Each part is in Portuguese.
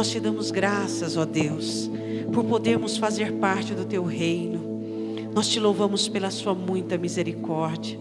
nós te damos graças, ó Deus, por podermos fazer parte do teu reino. Nós te louvamos pela sua muita misericórdia.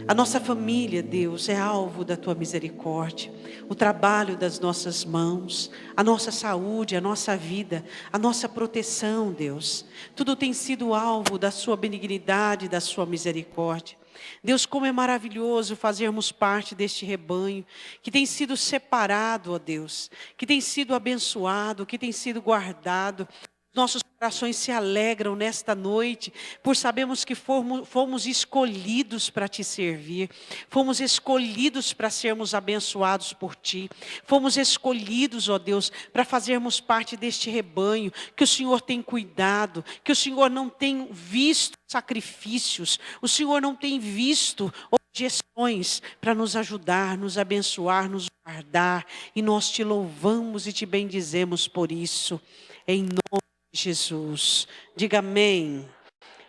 A nossa família, Deus, é alvo da tua misericórdia. O trabalho das nossas mãos, a nossa saúde, a nossa vida, a nossa proteção, Deus. Tudo tem sido alvo da sua benignidade, da sua misericórdia. Deus, como é maravilhoso fazermos parte deste rebanho, que tem sido separado, ó Deus, que tem sido abençoado, que tem sido guardado. Nossos corações se alegram nesta noite, por sabermos que fomos escolhidos para te servir, fomos escolhidos para sermos abençoados por ti, fomos escolhidos, ó Deus, para fazermos parte deste rebanho, que o Senhor tem cuidado, que o Senhor não tem visto sacrifícios, o Senhor não tem visto objeções para nos ajudar, nos abençoar, nos guardar, e nós te louvamos e te bendizemos por isso, em nome Jesus, diga amém.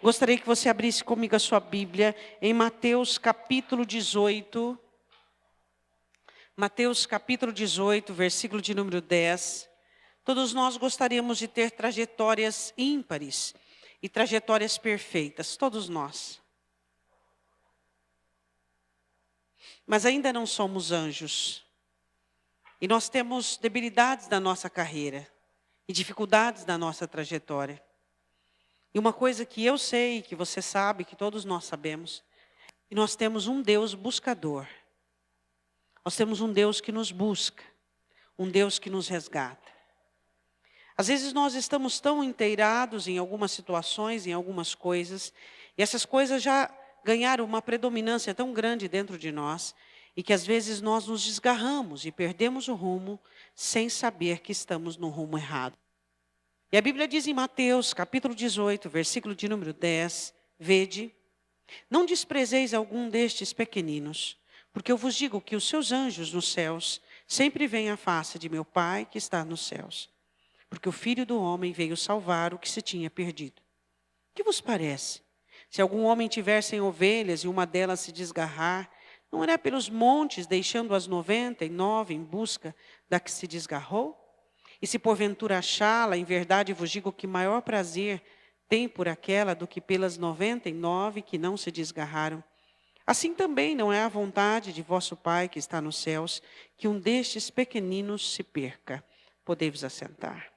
Gostaria que você abrisse comigo a sua Bíblia em Mateus capítulo 18. Mateus capítulo 18, versículo de número 10. Todos nós gostaríamos de ter trajetórias ímpares e trajetórias perfeitas, todos nós. Mas ainda não somos anjos. E nós temos debilidades na nossa carreira e dificuldades na nossa trajetória. E uma coisa que eu sei, que você sabe, que todos nós sabemos, que nós temos um Deus buscador. Nós temos um Deus que nos busca, um Deus que nos resgata. Às vezes nós estamos tão inteirados em algumas situações, em algumas coisas, e essas coisas já ganharam uma predominância tão grande dentro de nós, e que às vezes nós nos desgarramos e perdemos o rumo sem saber que estamos no rumo errado. E a Bíblia diz em Mateus, capítulo 18, versículo de número 10, vede, não desprezeis algum destes pequeninos, porque eu vos digo que os seus anjos nos céus sempre veem a face de meu Pai que está nos céus. Porque o Filho do Homem veio salvar o que se tinha perdido. O que vos parece? Se algum homem tiver 100 ovelhas e uma delas se desgarrar, não irá pelos montes, deixando as 99 em busca da que se desgarrou? E se porventura achá-la, em verdade vos digo que maior prazer tem por aquela do que pelas 99 que não se desgarraram. Assim também não é a vontade de vosso Pai que está nos céus, que um destes pequeninos se perca. Podei-vos assentar.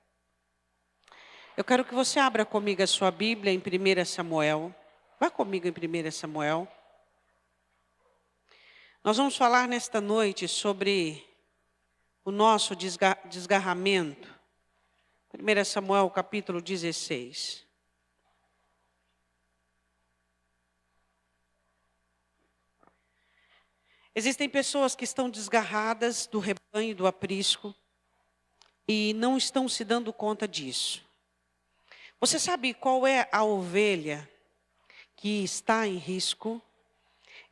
Eu quero que você abra comigo a sua Bíblia em 1 Samuel. Vá comigo em 1 Samuel. Nós vamos falar nesta noite sobre o nosso desgarramento. 1 Samuel capítulo 16. Existem pessoas que estão desgarradas do rebanho, do aprisco, e não estão se dando conta disso. Você sabe qual é a ovelha que está em risco?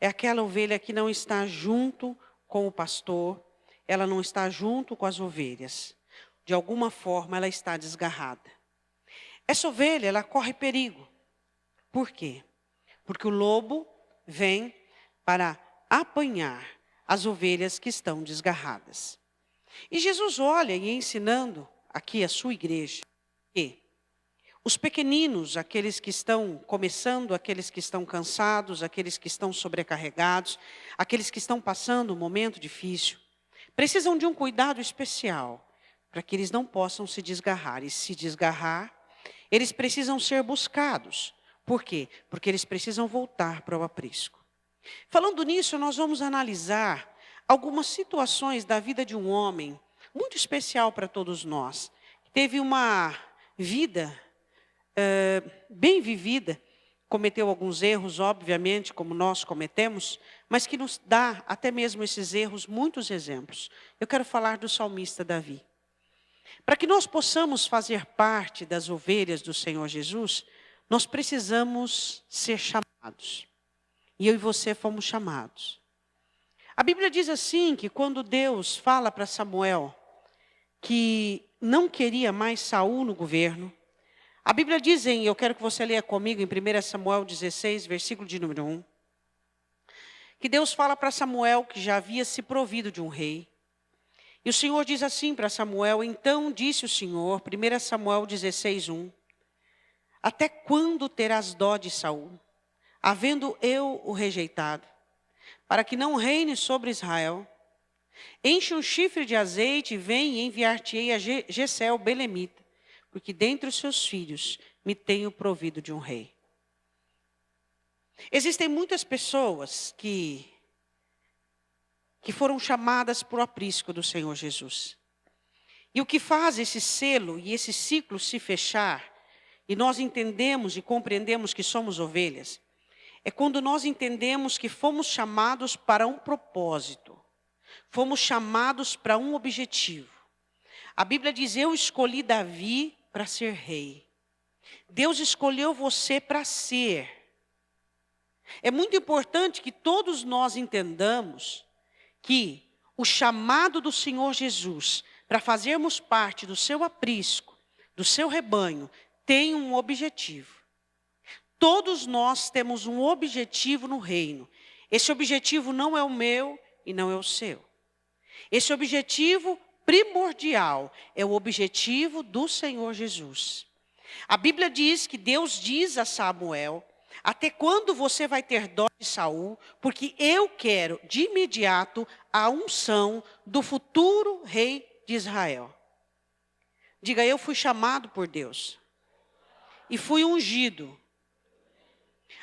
É aquela ovelha que não está junto com o pastor, ela não está junto com as ovelhas. De alguma forma ela está desgarrada. Essa ovelha, ela corre perigo. Por quê? Porque o lobo vem para apanhar as ovelhas que estão desgarradas. E Jesus olha e ensinando aqui a sua igreja que os pequeninos, aqueles que estão começando, aqueles que estão cansados, aqueles que estão sobrecarregados, aqueles que estão passando um momento difícil, precisam de um cuidado especial para que eles não possam se desgarrar. E se desgarrar, eles precisam ser buscados. Por quê? Porque eles precisam voltar para o aprisco. Falando nisso, nós vamos analisar algumas situações da vida de um homem muito especial para todos nós. Teve uma vida bem vivida, cometeu alguns erros, obviamente, como nós cometemos, mas que nos dá, até mesmo esses erros, muitos exemplos. Eu quero falar do salmista Davi. Para que nós possamos fazer parte das ovelhas do Senhor Jesus, nós precisamos ser chamados. E eu e você fomos chamados. A Bíblia diz assim, que quando Deus fala para Samuel que não queria mais Saul no governo, a Bíblia diz eu quero que você leia comigo em 1 Samuel 16, versículo de número 1, que Deus fala para Samuel que já havia se provido de um rei. E o Senhor diz assim para Samuel: então disse o Senhor, 1 Samuel 16:1, até quando terás dó de Saul, havendo eu o rejeitado, para que não reine sobre Israel? Enche um chifre de azeite e vem e enviar-te-ei a Jessé o belemita, porque dentre os seus filhos me tenho provido de um rei. Existem muitas pessoas que foram chamadas por aprisco do Senhor Jesus. E o que faz esse selo e esse ciclo se fechar, e nós entendemos e compreendemos que somos ovelhas, é quando nós entendemos que fomos chamados para um propósito, fomos chamados para um objetivo. A Bíblia diz: eu escolhi Davi para ser rei. Deus escolheu você para ser. É muito importante que todos nós entendamos que o chamado do Senhor Jesus para fazermos parte do seu aprisco, do seu rebanho, tem um objetivo. Todos nós temos um objetivo no reino. Esse objetivo não é o meu e não é o seu. Esse objetivo primordial é o objetivo do Senhor Jesus. A Bíblia diz que Deus diz a Samuel: até quando você vai ter dó de Saul? Porque eu quero de imediato a unção do futuro rei de Israel. Diga: eu fui chamado por Deus e fui ungido.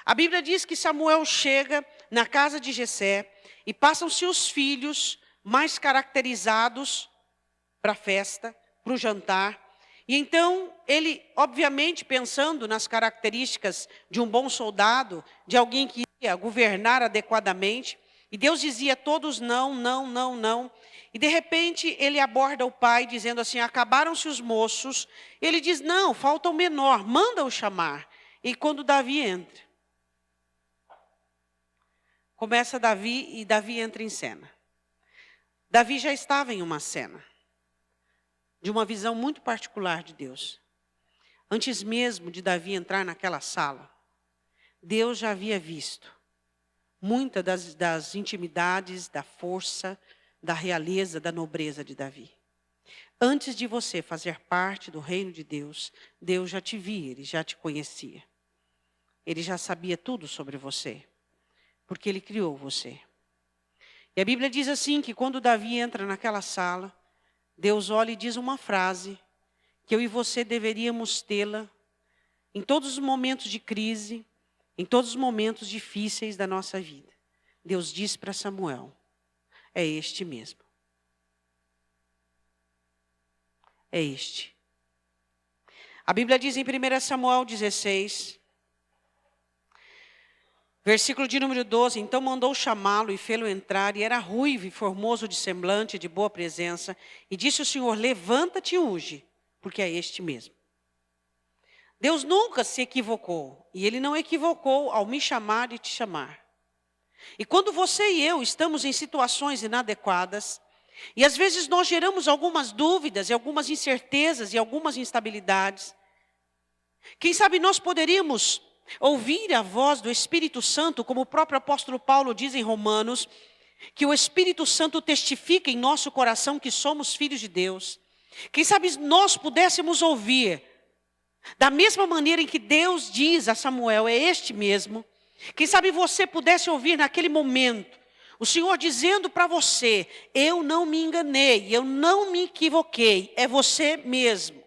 A Bíblia diz que Samuel chega na casa de Jessé e passam-se os filhos mais caracterizados para a festa, para o jantar. E então ele, obviamente, pensando nas características de um bom soldado, de alguém que ia governar adequadamente, e Deus dizia a todos não, não, não, não. E de repente ele aborda o pai dizendo assim: acabaram-se os moços. Ele diz: não, falta o menor, manda-o chamar. E quando Davi entra, começa Davi e Davi entra em cena. Davi já estava em uma cena de uma visão muito particular de Deus. Antes mesmo de Davi entrar naquela sala, Deus já havia visto muitas das intimidades, da força, da realeza, da nobreza de Davi. Antes de você fazer parte do reino de Deus, Deus já te via, Ele já te conhecia. Ele já sabia tudo sobre você, porque Ele criou você. E a Bíblia diz assim, que quando Davi entra naquela sala, Deus olha e diz uma frase que eu e você deveríamos tê-la em todos os momentos de crise, em todos os momentos difíceis da nossa vida. Deus diz para Samuel: é este mesmo. É este. A Bíblia diz em 1 Samuel 16, versículo de número 12, então mandou chamá-lo e fê-lo entrar, e era ruivo e formoso de semblante, de boa presença, e disse o Senhor: levanta-te e unge, porque é este mesmo. Deus nunca se equivocou, e Ele não equivocou ao me chamar e te chamar. E quando você e eu estamos em situações inadequadas, e às vezes nós geramos algumas dúvidas, e algumas incertezas, e algumas instabilidades, quem sabe nós poderíamos ouvir a voz do Espírito Santo, como o próprio apóstolo Paulo diz em Romanos, que o Espírito Santo testifica em nosso coração que somos filhos de Deus. Quem sabe nós pudéssemos ouvir, da mesma maneira em que Deus diz a Samuel: é este mesmo. Quem sabe você pudesse ouvir naquele momento o Senhor dizendo para você: eu não me enganei, eu não me equivoquei, é você mesmo.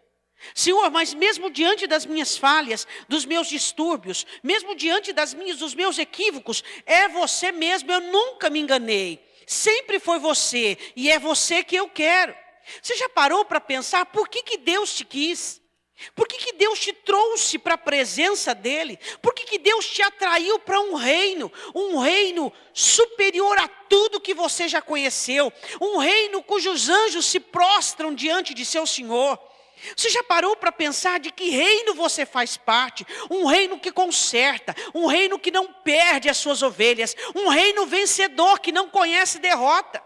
Senhor, mas mesmo diante das minhas falhas, dos meus distúrbios, mesmo diante dos meus equívocos, é você mesmo, eu nunca me enganei. Sempre foi você, e é você que eu quero. Você já parou para pensar por que Deus te quis? Por que Deus te trouxe para a presença dEle? Por que Deus te atraiu para um reino superior a tudo que você já conheceu? Um reino cujos anjos se prostram diante de seu Senhor. Você já parou para pensar de que reino você faz parte? Um reino que conserta, um reino que não perde as suas ovelhas, um reino vencedor que não conhece derrota.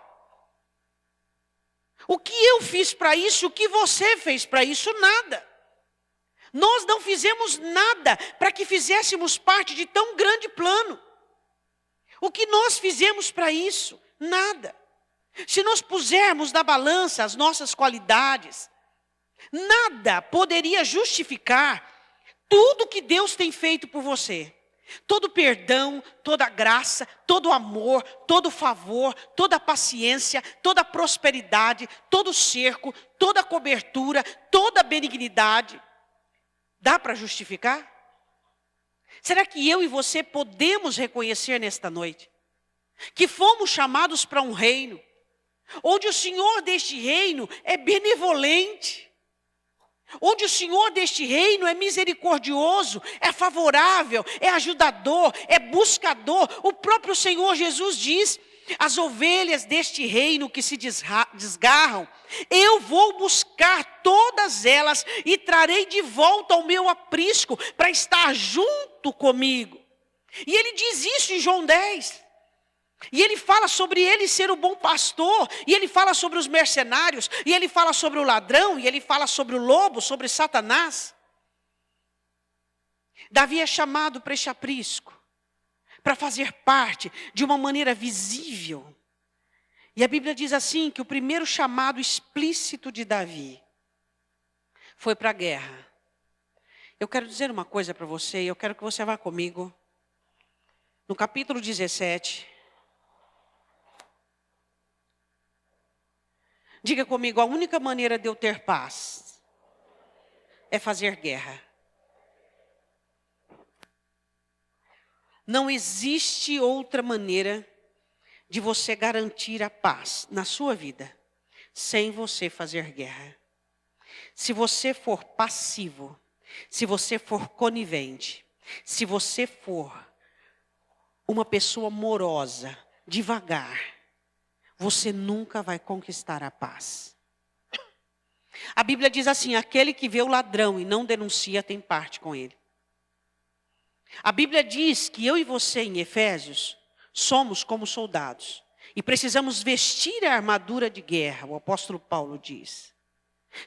O que eu fiz para isso? O que você fez para isso? Nada. Nós não fizemos nada para que fizéssemos parte de tão grande plano. O que nós fizemos para isso? Nada. Se nós pusermos na balança as nossas qualidades, nada poderia justificar tudo que Deus tem feito por você. Todo perdão, toda graça, todo amor, todo favor, toda paciência, toda prosperidade, todo cerco, toda cobertura, toda benignidade. Dá para justificar? Será que eu e você podemos reconhecer nesta noite que fomos chamados para um reino, onde o Senhor deste reino é benevolente, onde o Senhor deste reino é misericordioso, é favorável, é ajudador, é buscador? O próprio Senhor Jesus diz: as ovelhas deste reino que se desgarram, eu vou buscar todas elas e trarei de volta ao meu aprisco para estar junto comigo. E ele diz isso em João 10. E ele fala sobre ele ser o bom pastor, e ele fala sobre os mercenários, e ele fala sobre o ladrão, e ele fala sobre o lobo, sobre Satanás. Davi é chamado para este aprisco, para fazer parte de uma maneira visível. E a Bíblia diz assim, que o primeiro chamado explícito de Davi foi para a guerra. Eu quero dizer uma coisa para você, e eu quero que você vá comigo. No capítulo 17... Diga comigo: a única maneira de eu ter paz é fazer guerra. Não existe outra maneira de você garantir a paz na sua vida sem você fazer guerra. Se você for passivo, se você for conivente, se você for uma pessoa morosa, devagar, você nunca vai conquistar a paz. A Bíblia diz assim: aquele que vê o ladrão e não denuncia tem parte com ele. A Bíblia diz que eu e você em Efésios somos como soldados e precisamos vestir a armadura de guerra. O apóstolo Paulo diz: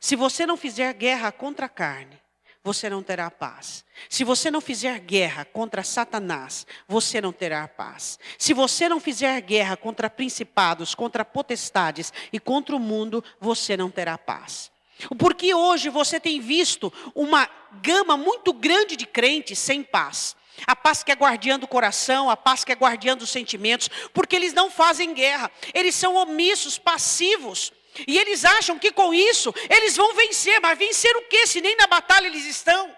se você não fizer guerra contra a carne, você não terá paz. Se você não fizer guerra contra Satanás, você não terá paz. Se você não fizer guerra contra principados, contra potestades e contra o mundo, você não terá paz. Porque hoje você tem visto uma gama muito grande de crentes sem paz. A paz que é guardiã do coração, a paz que é guardiã dos sentimentos, porque eles não fazem guerra, eles são omissos, passivos. E eles acham que com isso eles vão vencer, mas vencer o quê, se nem na batalha eles estão?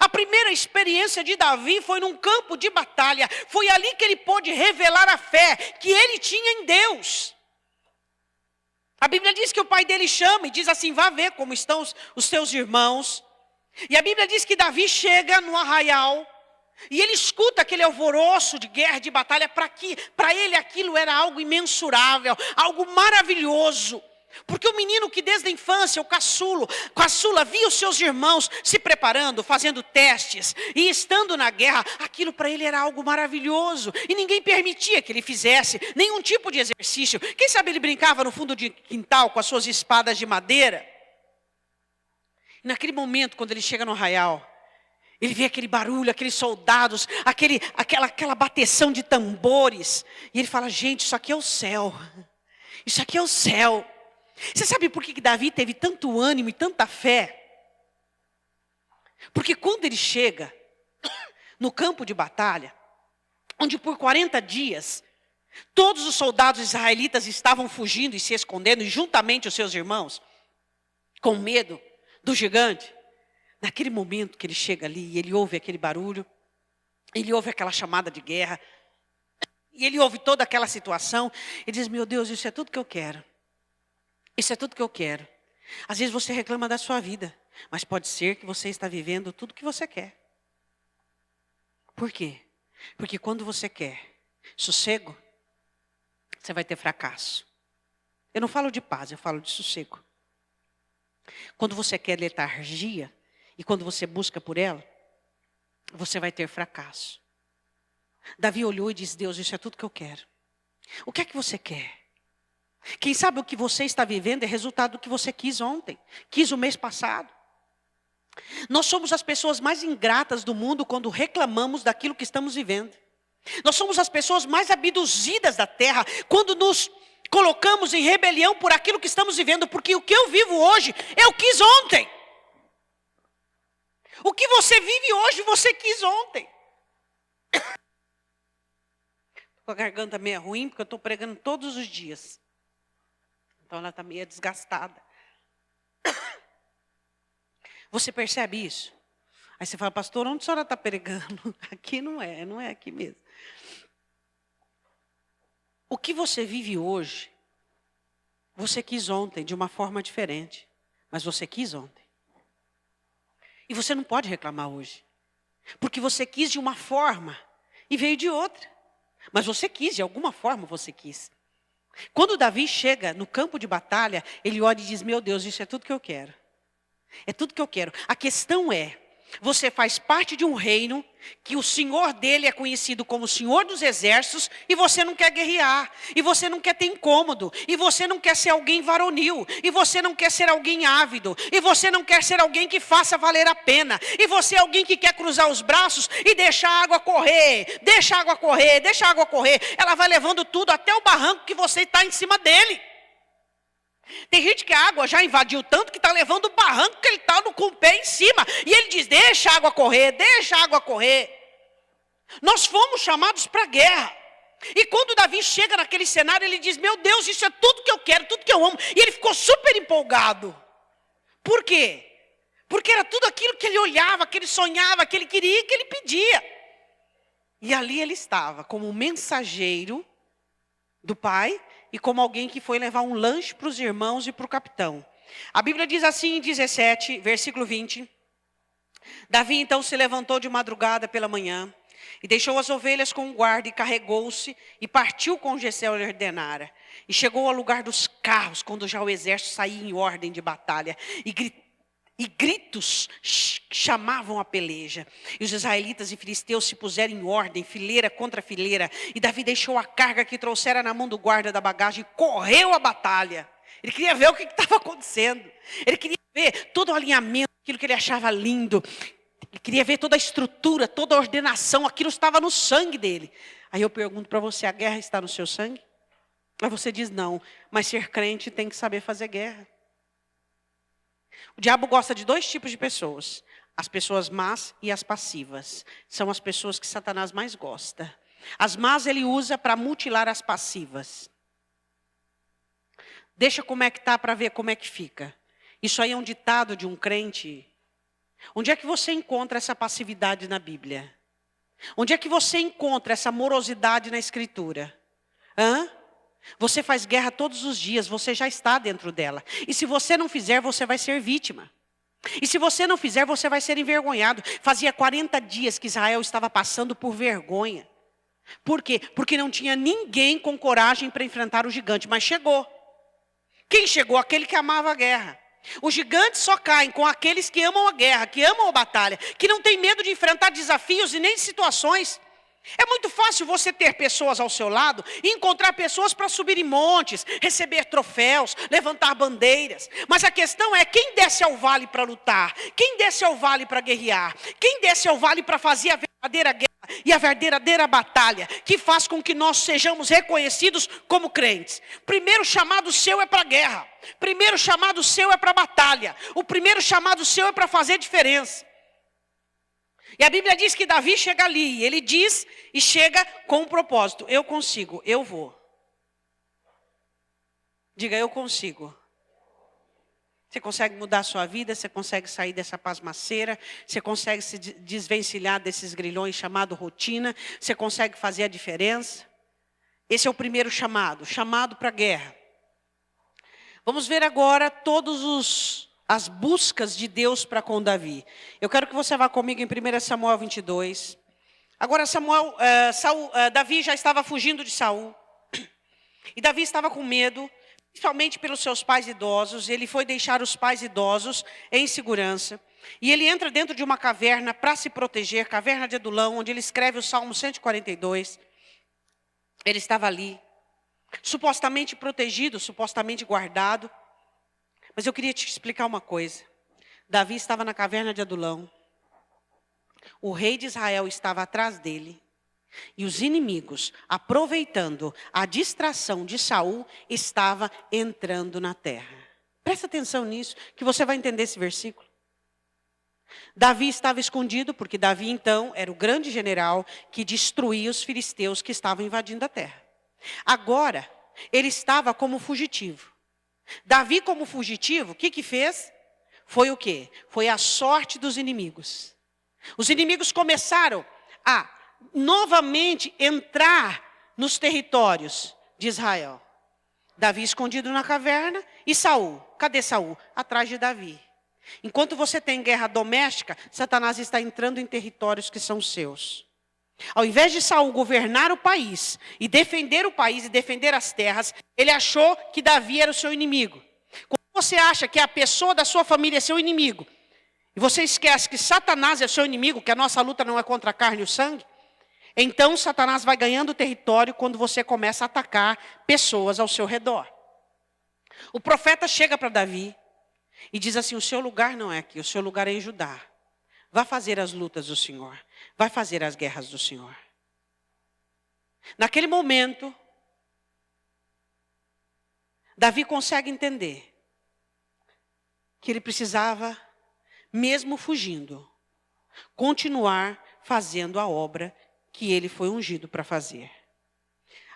A primeira experiência de Davi foi num campo de batalha, foi ali que ele pôde revelar a fé que ele tinha em Deus. A Bíblia diz que o pai dele chama e diz assim: vá ver como estão os seus irmãos. E a Bíblia diz que Davi chega no arraial, e ele escuta aquele alvoroço de guerra, de batalha, para ele aquilo era algo imensurável, algo maravilhoso. Porque o menino que desde a infância, o caçula, via os seus irmãos se preparando, fazendo testes e estando na guerra, aquilo para ele era algo maravilhoso. E ninguém permitia que ele fizesse nenhum tipo de exercício. Quem sabe ele brincava no fundo de quintal com as suas espadas de madeira. E naquele momento, quando ele chega no arraial, ele vê aquele barulho, aqueles soldados, aquela bateção de tambores. E ele fala: gente, isso aqui é o céu. Isso aqui é o céu. Você sabe por que Davi teve tanto ânimo e tanta fé? Porque quando ele chega no campo de batalha, onde por 40 dias, todos os soldados israelitas estavam fugindo e se escondendo, e juntamente os seus irmãos, com medo do gigante. Naquele momento que ele chega ali, e ele ouve aquele barulho, ele ouve aquela chamada de guerra, e ele ouve toda aquela situação, e diz: meu Deus, isso é tudo que eu quero. Isso é tudo que eu quero. Às vezes você reclama da sua vida, mas pode ser que você está vivendo tudo que você quer. Por quê? Porque quando você quer sossego, você vai ter fracasso. Eu não falo de paz, eu falo de sossego. Quando você quer letargia, e quando você busca por ela, você vai ter fracasso. Davi olhou e disse: Deus, isso é tudo que eu quero. O que é que você quer? Quem sabe o que você está vivendo é resultado do que você quis ontem, quis o mês passado. Nós somos as pessoas mais ingratas do mundo quando reclamamos daquilo que estamos vivendo. Nós somos as pessoas mais abduzidas da terra quando nos Colocamos em rebelião por aquilo que estamos vivendo, porque o que eu vivo hoje, eu quis ontem. O que você vive hoje, você quis ontem. Estou com a garganta meio ruim, porque eu estou pregando todos os dias. Então ela está meio desgastada. Você percebe isso? Aí você fala, pastor, onde a senhora está pregando? Aqui não é aqui mesmo. O que você vive hoje, você quis ontem de uma forma diferente. Mas você quis ontem. E você não pode reclamar hoje. Porque você quis de uma forma e veio de outra. Mas você quis, de alguma forma você quis. Quando Davi chega no campo de batalha, ele olha e diz, meu Deus, isso é tudo que eu quero. É tudo que eu quero. A questão é, você faz parte de um reino que o Senhor dele é conhecido como o Senhor dos Exércitos e você não quer guerrear, e você não quer ter incômodo, e você não quer ser alguém varonil, e você não quer ser alguém ávido, e você não quer ser alguém que faça valer a pena, e você é alguém que quer cruzar os braços e deixar a água correr, deixa a água correr, deixa a água correr, ela vai levando tudo até o barranco que você está em cima dele. Tem gente que a água já invadiu tanto que está levando o barranco que ele está com o pé em cima. E ele diz, deixa a água correr, deixa a água correr. Nós fomos chamados para a guerra. E quando Davi chega naquele cenário, ele diz, meu Deus, isso é tudo que eu quero, tudo que eu amo. E ele ficou super empolgado. Por quê? Porque era tudo aquilo que ele olhava, que ele sonhava, que ele queria, que ele pedia. E ali ele estava, como mensageiro do pai, e como alguém que foi levar um lanche para os irmãos e para o capitão. A Bíblia diz assim em 17, versículo 20. Davi então se levantou de madrugada pela manhã, e deixou as ovelhas com o guarda, e carregou-se, e partiu com Jessé ordenara. E chegou ao lugar dos carros, quando já o exército saía em ordem de batalha, e gritos chamavam a peleja. E os israelitas e filisteus se puseram em ordem, fileira contra fileira. E Davi deixou a carga que trouxera na mão do guarda da bagagem e correu à batalha. Ele queria ver o que estava acontecendo. Ele queria ver todo o alinhamento, aquilo que ele achava lindo. Ele queria ver toda a estrutura, toda a ordenação, aquilo estava no sangue dele. Aí eu pergunto para você, a guerra está no seu sangue? Aí você diz não, mas ser crente tem que saber fazer guerra. O diabo gosta de dois tipos de pessoas. As pessoas más e as passivas. São as pessoas que Satanás mais gosta. As más ele usa para mutilar as passivas. Deixa como é que está para ver como é que fica. Isso aí é um ditado de um crente. Onde é que você encontra essa passividade na Bíblia? Onde é que você encontra essa morosidade na Escritura? Você faz guerra todos os dias, você já está dentro dela. E se você não fizer, você vai ser vítima. E se você não fizer, você vai ser envergonhado. Fazia 40 dias que Israel estava passando por vergonha. Por quê? Porque não tinha ninguém com coragem para enfrentar o gigante, mas chegou. Quem chegou? Aquele que amava a guerra. Os gigantes só caem com aqueles que amam a guerra, que amam a batalha, que não têm medo de enfrentar desafios e nem situações. É muito fácil você ter pessoas ao seu lado e encontrar pessoas para subir em montes, receber troféus, levantar bandeiras. Mas a questão é quem desce ao vale para lutar, quem desce ao vale para guerrear, quem desce ao vale para fazer a verdadeira guerra e a verdadeira batalha, que faz com que nós sejamos reconhecidos como crentes. Primeiro chamado seu é para a guerra, primeiro chamado seu é para a batalha, o primeiro chamado seu é para fazer diferença. E a Bíblia diz que Davi chega ali, ele diz e chega com um propósito. Eu consigo, eu vou. Diga, eu consigo. Você consegue mudar a sua vida, você consegue sair dessa pasmaceira, você consegue se desvencilhar desses grilhões chamado rotina, você consegue fazer a diferença. Esse é o primeiro chamado para a guerra. Vamos ver agora as buscas de Deus para com Davi. Eu quero que você vá comigo em 1 Samuel 22. Agora Davi já estava fugindo de Saul. E Davi estava com medo, principalmente pelos seus pais idosos. Ele foi deixar os pais idosos em segurança. E ele entra dentro de uma caverna para se proteger, caverna de Adulão, onde ele escreve o Salmo 142. Ele estava ali, supostamente protegido, supostamente guardado. Mas eu queria te explicar uma coisa. Davi estava na caverna de Adulão. O rei de Israel estava atrás dele. E os inimigos, aproveitando a distração de Saul, estavam entrando na terra. Presta atenção nisso, que você vai entender esse versículo. Davi estava escondido, porque Davi então era o grande general que destruía os filisteus que estavam invadindo a terra. Agora, ele estava como fugitivo. Davi como fugitivo, o que fez? Foi o quê? Foi a sorte dos inimigos. Os inimigos começaram a novamente entrar nos territórios de Israel. Davi escondido na caverna e Saul. Cadê Saul? Atrás de Davi. Enquanto você tem guerra doméstica, Satanás está entrando em territórios que são seus. Ao invés de Saul governar o país e defender as terras, ele achou que Davi era o seu inimigo. Quando você acha que a pessoa da sua família é seu inimigo, e você esquece que Satanás é seu inimigo, que a nossa luta não é contra a carne e o sangue, então Satanás vai ganhando território quando você começa a atacar pessoas ao seu redor. O profeta chega para Davi e diz assim: o seu lugar não é aqui, o seu lugar é em Judá. Vá fazer as lutas do Senhor. Vai fazer as guerras do Senhor. Naquele momento, Davi consegue entender que ele precisava, mesmo fugindo, continuar fazendo a obra que ele foi ungido para fazer.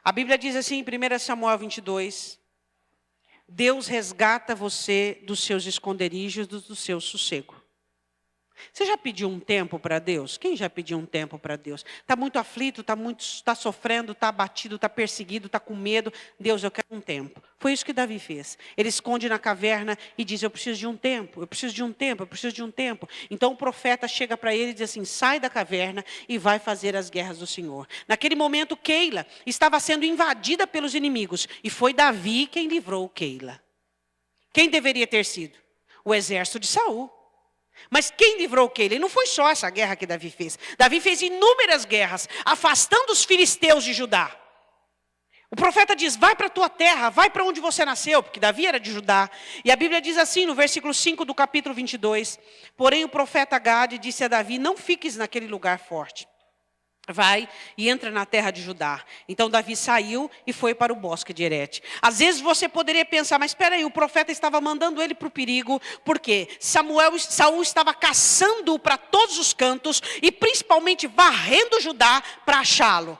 A Bíblia diz assim em 1 Samuel 22, Deus resgata você dos seus esconderijos, do seu sossego. Você já pediu um tempo para Deus? Quem já pediu um tempo para Deus? Está muito aflito, está sofrendo, está abatido, está perseguido, está com medo. Deus, eu quero um tempo. Foi isso que Davi fez. Ele esconde na caverna e diz: eu preciso de um tempo, eu preciso de um tempo, eu preciso de um tempo. Então o profeta chega para ele e diz assim: sai da caverna e vai fazer as guerras do Senhor. Naquele momento, Keila estava sendo invadida pelos inimigos. E foi Davi quem livrou Keila. Quem deveria ter sido? O exército de Saul. Mas quem livrou Keila? E não foi só essa guerra que Davi fez. Davi fez inúmeras guerras, afastando os filisteus de Judá. O profeta diz: vai para a tua terra, vai para onde você nasceu, porque Davi era de Judá. E a Bíblia diz assim, no versículo 5 do capítulo 22, porém o profeta Gade disse a Davi: não fiques naquele lugar forte. Vai e entra na terra de Judá. Então Davi saiu e foi para o bosque de Herete. Às vezes você poderia pensar: mas espera aí, o profeta estava mandando ele para o perigo, porque Saul estava caçando-o para todos os cantos e principalmente varrendo Judá para achá-lo.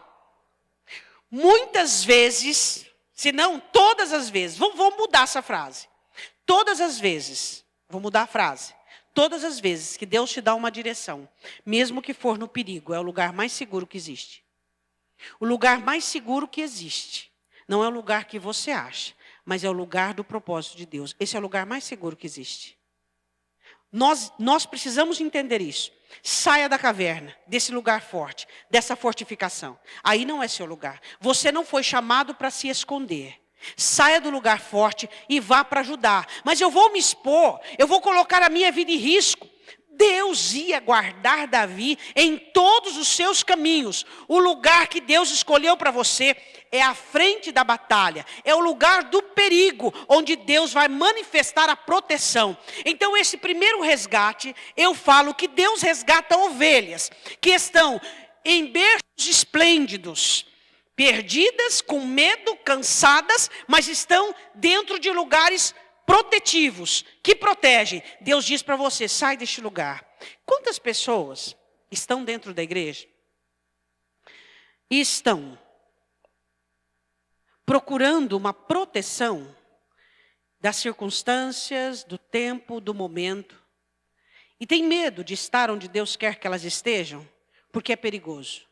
Muitas vezes, se não todas as vezes, vou mudar essa frase. Todas as vezes, vou mudar a frase. Todas as vezes que Deus te dá uma direção, mesmo que for no perigo, é o lugar mais seguro que existe. O lugar mais seguro que existe não é o lugar que você acha, mas é o lugar do propósito de Deus. Esse é o lugar mais seguro que existe. Nós precisamos entender isso. Saia da caverna, desse lugar forte, dessa fortificação. Aí não é seu lugar. Você não foi chamado para se esconder. Saia do lugar forte e vá para Judá. Mas eu vou me expor, eu vou colocar a minha vida em risco. Deus ia guardar Davi em todos os seus caminhos. O lugar que Deus escolheu para você é a frente da batalha. É o lugar do perigo, onde Deus vai manifestar a proteção. Então esse primeiro resgate, eu falo que Deus resgata ovelhas que estão em berços esplêndidos, perdidas, com medo, cansadas, mas estão dentro de lugares protetivos, que protegem. Deus diz para você: sai deste lugar. Quantas pessoas estão dentro da igreja e estão procurando uma proteção das circunstâncias, do tempo, do momento, e tem medo de estar onde Deus quer que elas estejam, porque é perigoso?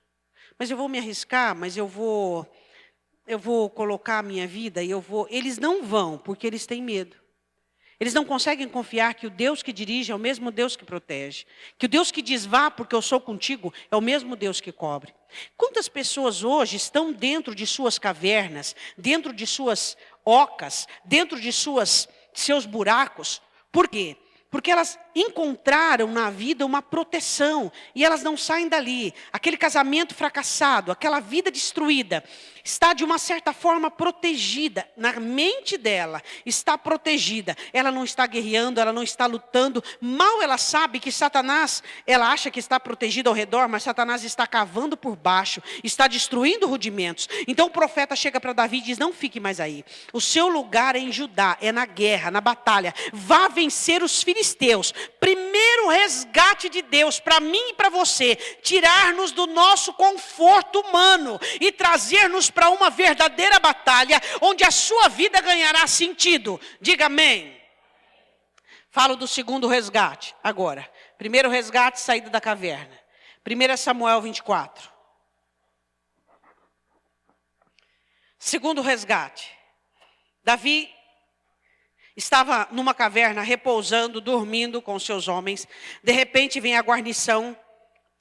Mas eu vou me arriscar, mas eu vou colocar a minha vida e Eles não vão, porque eles têm medo. Eles não conseguem confiar que o Deus que dirige é o mesmo Deus que protege. Que o Deus que diz: vá porque eu sou contigo, é o mesmo Deus que cobre. Quantas pessoas hoje estão dentro de suas cavernas, dentro de suas ocas, dentro de seus buracos? Por quê? Porque elas encontraram na vida uma proteção e elas não saem dali. Aquele casamento fracassado, aquela vida destruída, está de uma certa forma protegida. Na mente dela está protegida. Ela não está guerreando, ela não está lutando. Mal ela sabe que Satanás, ela acha que está protegida ao redor, mas Satanás está cavando por baixo, está destruindo rudimentos. Então o profeta chega para Davi e diz: não fique mais aí. O seu lugar é em Judá, é na guerra, na batalha. Vá vencer os filisteus. Primeiro resgate de Deus para mim e para você, tirar-nos do nosso conforto humano e trazer-nos para uma verdadeira batalha, onde a sua vida ganhará sentido. Diga amém. Falo do segundo resgate agora. Primeiro resgate, saída da caverna. 1 Samuel 24. Segundo resgate. Davi estava numa caverna, repousando, dormindo com seus homens. De repente vem a guarnição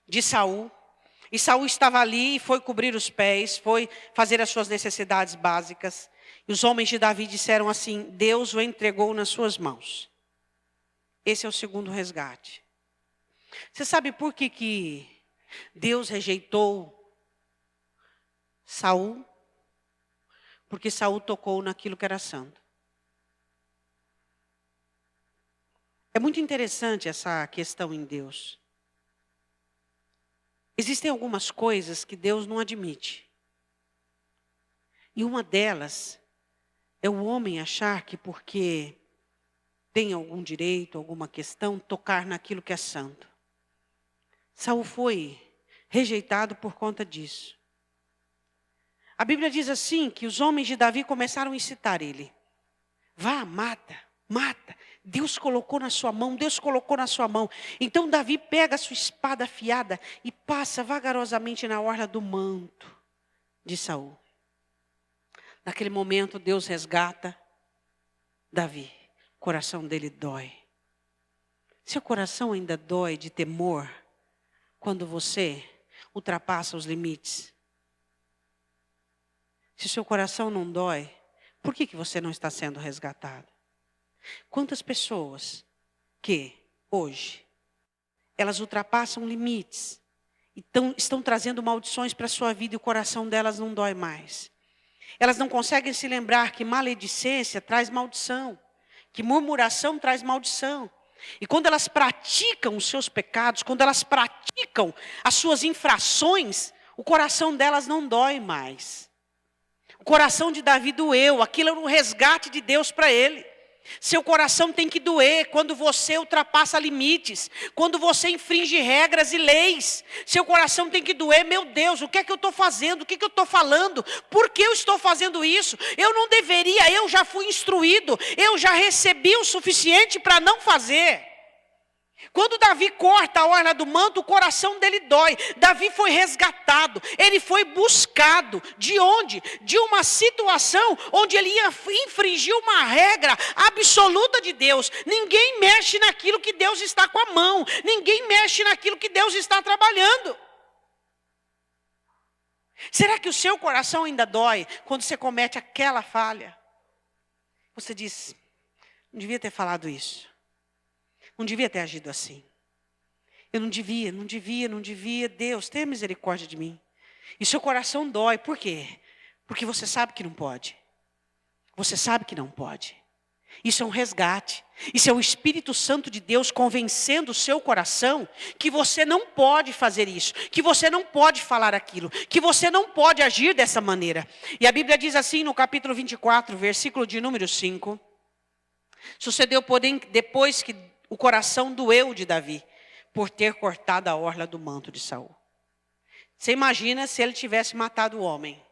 de Saul. E Saul estava ali e foi cobrir os pés, foi fazer as suas necessidades básicas. E os homens de Davi disseram assim: Deus o entregou nas suas mãos. Esse é o segundo resgate. Você sabe por que Deus rejeitou Saul? Porque Saul tocou naquilo que era santo. É muito interessante essa questão em Deus. Existem algumas coisas que Deus não admite. E uma delas é o homem achar que porque tem algum direito, alguma questão, tocar naquilo que é santo. Saul foi rejeitado por conta disso. A Bíblia diz assim, que os homens de Davi começaram a incitar ele. Vá, mata, mata. Deus colocou na sua mão, Deus colocou na sua mão. Então Davi pega a sua espada afiada e passa vagarosamente na orla do manto de Saul. Naquele momento Deus resgata Davi. O coração dele dói. Seu coração ainda dói de temor quando você ultrapassa os limites? Se seu coração não dói, por que você não está sendo resgatado? Quantas pessoas que hoje elas ultrapassam limites e estão trazendo maldições para a sua vida e o coração delas não dói mais. Elas não conseguem se lembrar que maledicência traz maldição, que murmuração traz maldição. E quando elas praticam os seus pecados, quando elas praticam as suas infrações, o coração delas não dói mais. O coração de Davi doeu, aquilo era um resgate de Deus para ele. Seu coração tem que doer quando você ultrapassa limites, quando você infringe regras e leis. Seu coração tem que doer, meu Deus, o que é que eu estou fazendo? O que é que eu estou falando? Por que eu estou fazendo isso? Eu não deveria, eu já fui instruído, eu já recebi o suficiente para não fazer. Quando Davi corta a orla do manto, o coração dele dói. Davi foi resgatado, ele foi buscado. De onde? De uma situação onde ele ia infringir uma regra absoluta de Deus. Ninguém mexe naquilo que Deus está com a mão. Ninguém mexe naquilo que Deus está trabalhando. Será que o seu coração ainda dói quando você comete aquela falha? Você diz, não devia ter falado isso. Não devia ter agido assim. Eu não devia. Deus, tenha misericórdia de mim. E seu coração dói. Por quê? Porque você sabe que não pode. Você sabe que não pode. Isso é um resgate. Isso é o Espírito Santo de Deus convencendo o seu coração que você não pode fazer isso. Que você não pode falar aquilo. Que você não pode agir dessa maneira. E a Bíblia diz assim no capítulo 24, versículo de número 5. Sucedeu, porém, depois que o coração doeu de Davi por ter cortado a orla do manto de Saul. Você imagina se ele tivesse matado o homem.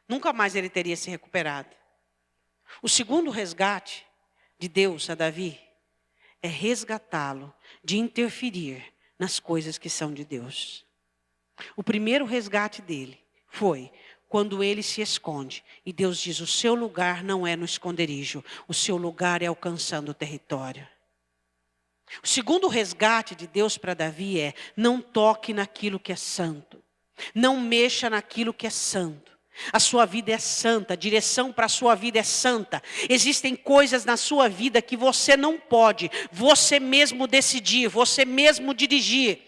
Nunca mais ele teria se recuperado. O segundo resgate de Deus a Davi é resgatá-lo de interferir nas coisas que são de Deus. O primeiro resgate dele foi quando ele se esconde. E Deus diz, o seu lugar não é no esconderijo. O seu lugar é alcançando o território. O segundo resgate de Deus para Davi é, não toque naquilo que é santo. Não mexa naquilo que é santo. A sua vida é santa, a direção para a sua vida é santa. Existem coisas na sua vida que você não pode, você mesmo decidir, você mesmo dirigir.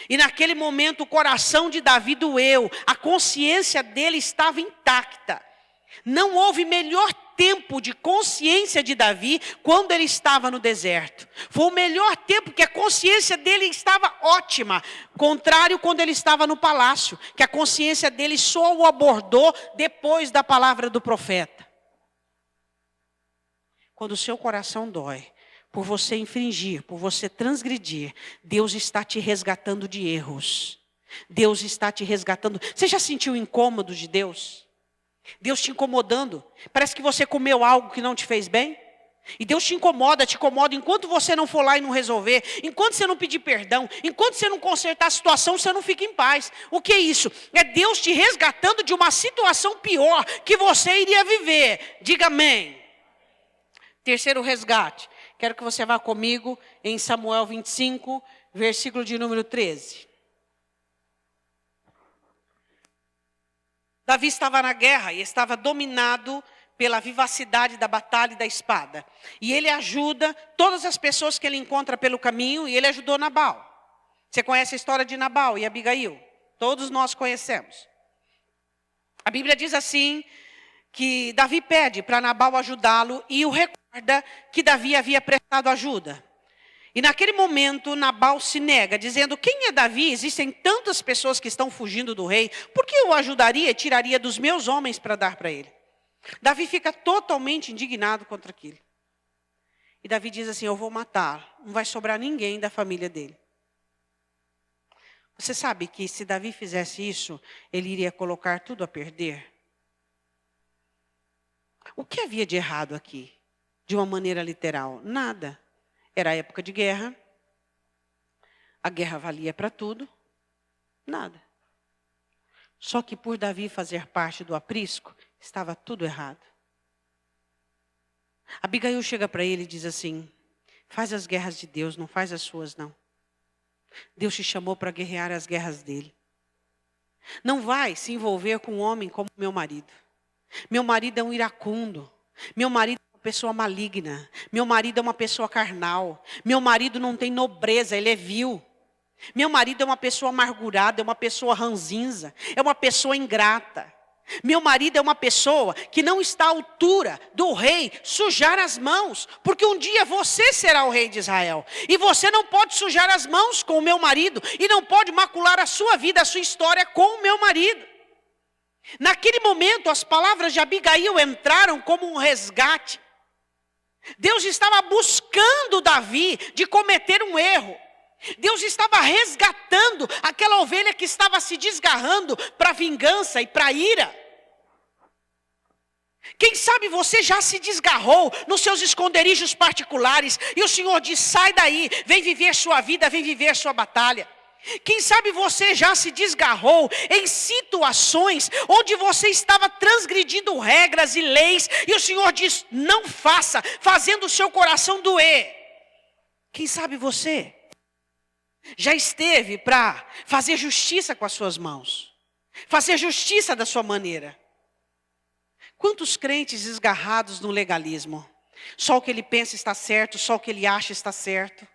E naquele momento o coração de Davi doeu, a consciência dele estava intacta. Não houve melhor tempo de consciência de Davi quando ele estava no deserto. Foi o melhor tempo que a consciência dele estava ótima. Contrário quando ele estava no palácio, que a consciência dele só o abordou depois da palavra do profeta. Quando o seu coração dói, por você infringir, por você transgredir, Deus está te resgatando de erros. Deus está te resgatando. Você já sentiu o incômodo de Deus? Deus te incomodando. Parece que você comeu algo que não te fez bem. E Deus te incomoda enquanto você não for lá e não resolver. Enquanto você não pedir perdão. Enquanto você não consertar a situação, você não fica em paz. O que é isso? É Deus te resgatando de uma situação pior que você iria viver. Diga amém. Terceiro resgate. Quero que você vá comigo em Samuel 25, versículo de número 13. Davi estava na guerra e estava dominado pela vivacidade da batalha e da espada. E ele ajuda todas as pessoas que ele encontra pelo caminho, e ele ajudou Nabal. Você conhece a história de Nabal e Abigail? Todos nós conhecemos. A Bíblia diz assim, que Davi pede para Nabal ajudá-lo e o recorda que Davi havia prestado ajuda. E naquele momento, Nabal se nega, dizendo, quem é Davi? Existem tantas pessoas que estão fugindo do rei. Por que eu o ajudaria e tiraria dos meus homens para dar para ele? Davi fica totalmente indignado contra aquilo. E Davi diz assim, eu vou matar. Não vai sobrar ninguém da família dele. Você sabe que se Davi fizesse isso, ele iria colocar tudo a perder? O que havia de errado aqui? De uma maneira literal? Nada. Era época de guerra. A guerra valia para tudo. Nada. Só que por Davi fazer parte do aprisco, estava tudo errado. Abigail chega para ele e diz assim, faz as guerras de Deus, não faz as suas não. Deus te chamou para guerrear as guerras dele. Não vai se envolver com um homem como meu marido. Meu marido é um iracundo. Meu marido é uma pessoa maligna. Meu marido é uma pessoa carnal. Meu marido não tem nobreza, ele é vil. Meu marido é uma pessoa amargurada, é uma pessoa ranzinza, é uma pessoa ingrata. Meu marido é uma pessoa que não está à altura do rei sujar as mãos, porque um dia você será o rei de Israel. E você não pode sujar as mãos com o meu marido, e não pode macular a sua vida, a sua história com o meu marido. Naquele momento, as palavras de Abigail entraram como um resgate. Deus estava buscando Davi de cometer um erro. Deus estava resgatando aquela ovelha que estava se desgarrando para vingança e para ira. Quem sabe você já se desgarrou nos seus esconderijos particulares e o Senhor diz, sai daí, vem viver sua vida, vem viver sua batalha. Quem sabe você já se desgarrou em situações onde você estava transgredindo regras e leis e o Senhor diz, não faça, fazendo o seu coração doer. Quem sabe você já esteve para fazer justiça com as suas mãos, fazer justiça da sua maneira. Quantos crentes desgarrados no legalismo? Só o que ele pensa está certo, só o que ele acha está certo.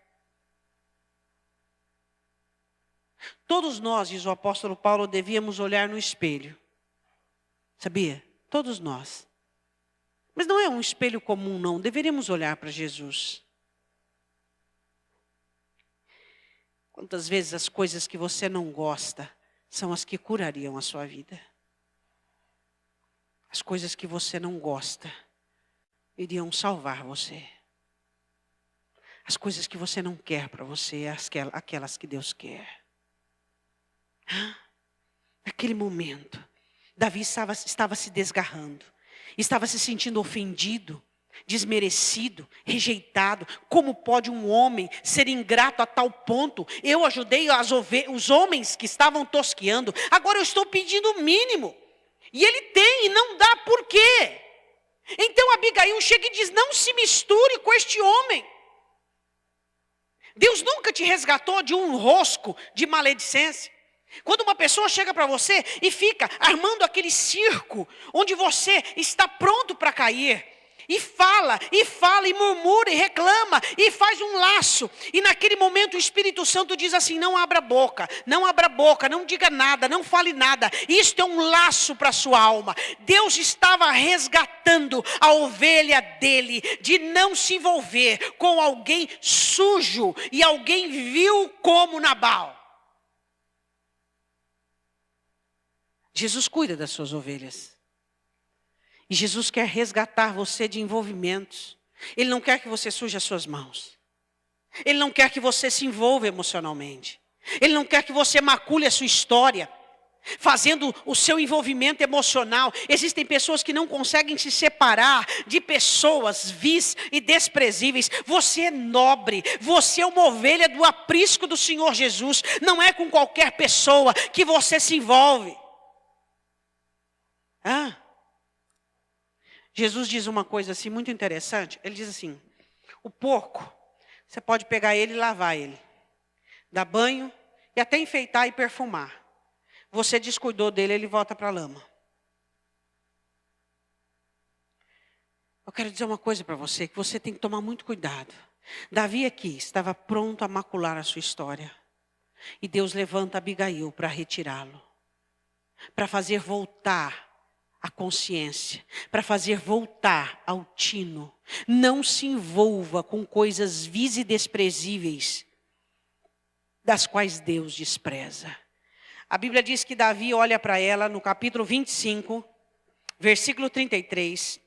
Todos nós, diz o apóstolo Paulo, devíamos olhar no espelho. Sabia? Todos nós. Mas não é um espelho comum, não. Deveríamos olhar para Jesus. Quantas vezes as coisas que você não gosta são as que curariam a sua vida? As coisas que você não gosta iriam salvar você. As coisas que você não quer para você, aquelas que Deus quer. Naquele momento, Davi estava se desgarrando, estava se sentindo ofendido, desmerecido, rejeitado. Como pode um homem ser ingrato a tal ponto? Eu ajudei os homens que estavam tosqueando, agora eu estou pedindo o mínimo. E ele tem e não dá, por quê? Então Abigail chega e diz, não se misture com este homem. Deus nunca te resgatou de um rosco de maledicência. Quando uma pessoa chega para você e fica armando aquele circo, onde você está pronto para cair, e fala, e murmura, e reclama, e faz um laço. E naquele momento o Espírito Santo diz assim: não abra a boca, não diga nada, não fale nada. Isto é um laço para a sua alma. Deus estava resgatando a ovelha dele, de não se envolver com alguém sujo, e alguém vil como Nabal. Jesus cuida das suas ovelhas. E Jesus quer resgatar você de envolvimentos. Ele não quer que você suje as suas mãos. Ele não quer que você se envolva emocionalmente. Ele não quer que você macule a sua história, fazendo o seu envolvimento emocional. Existem pessoas que não conseguem se separar de pessoas vis e desprezíveis. Você é nobre, você é uma ovelha do aprisco do Senhor Jesus. Não é com qualquer pessoa que você se envolve. Jesus diz uma coisa assim muito interessante. Ele diz assim: o porco, você pode pegar ele e lavar ele, dar banho e até enfeitar e perfumar. Você descuidou dele, ele volta para a lama. Eu quero dizer uma coisa para você, que você tem que tomar muito cuidado. Davi aqui estava pronto a macular a sua história. E Deus levanta Abigail para retirá-lo, para fazer voltar a consciência, para fazer voltar ao tino. Não se envolva com coisas vis e desprezíveis, das quais Deus despreza. A Bíblia diz que Davi olha para ela no capítulo 25, versículo 33.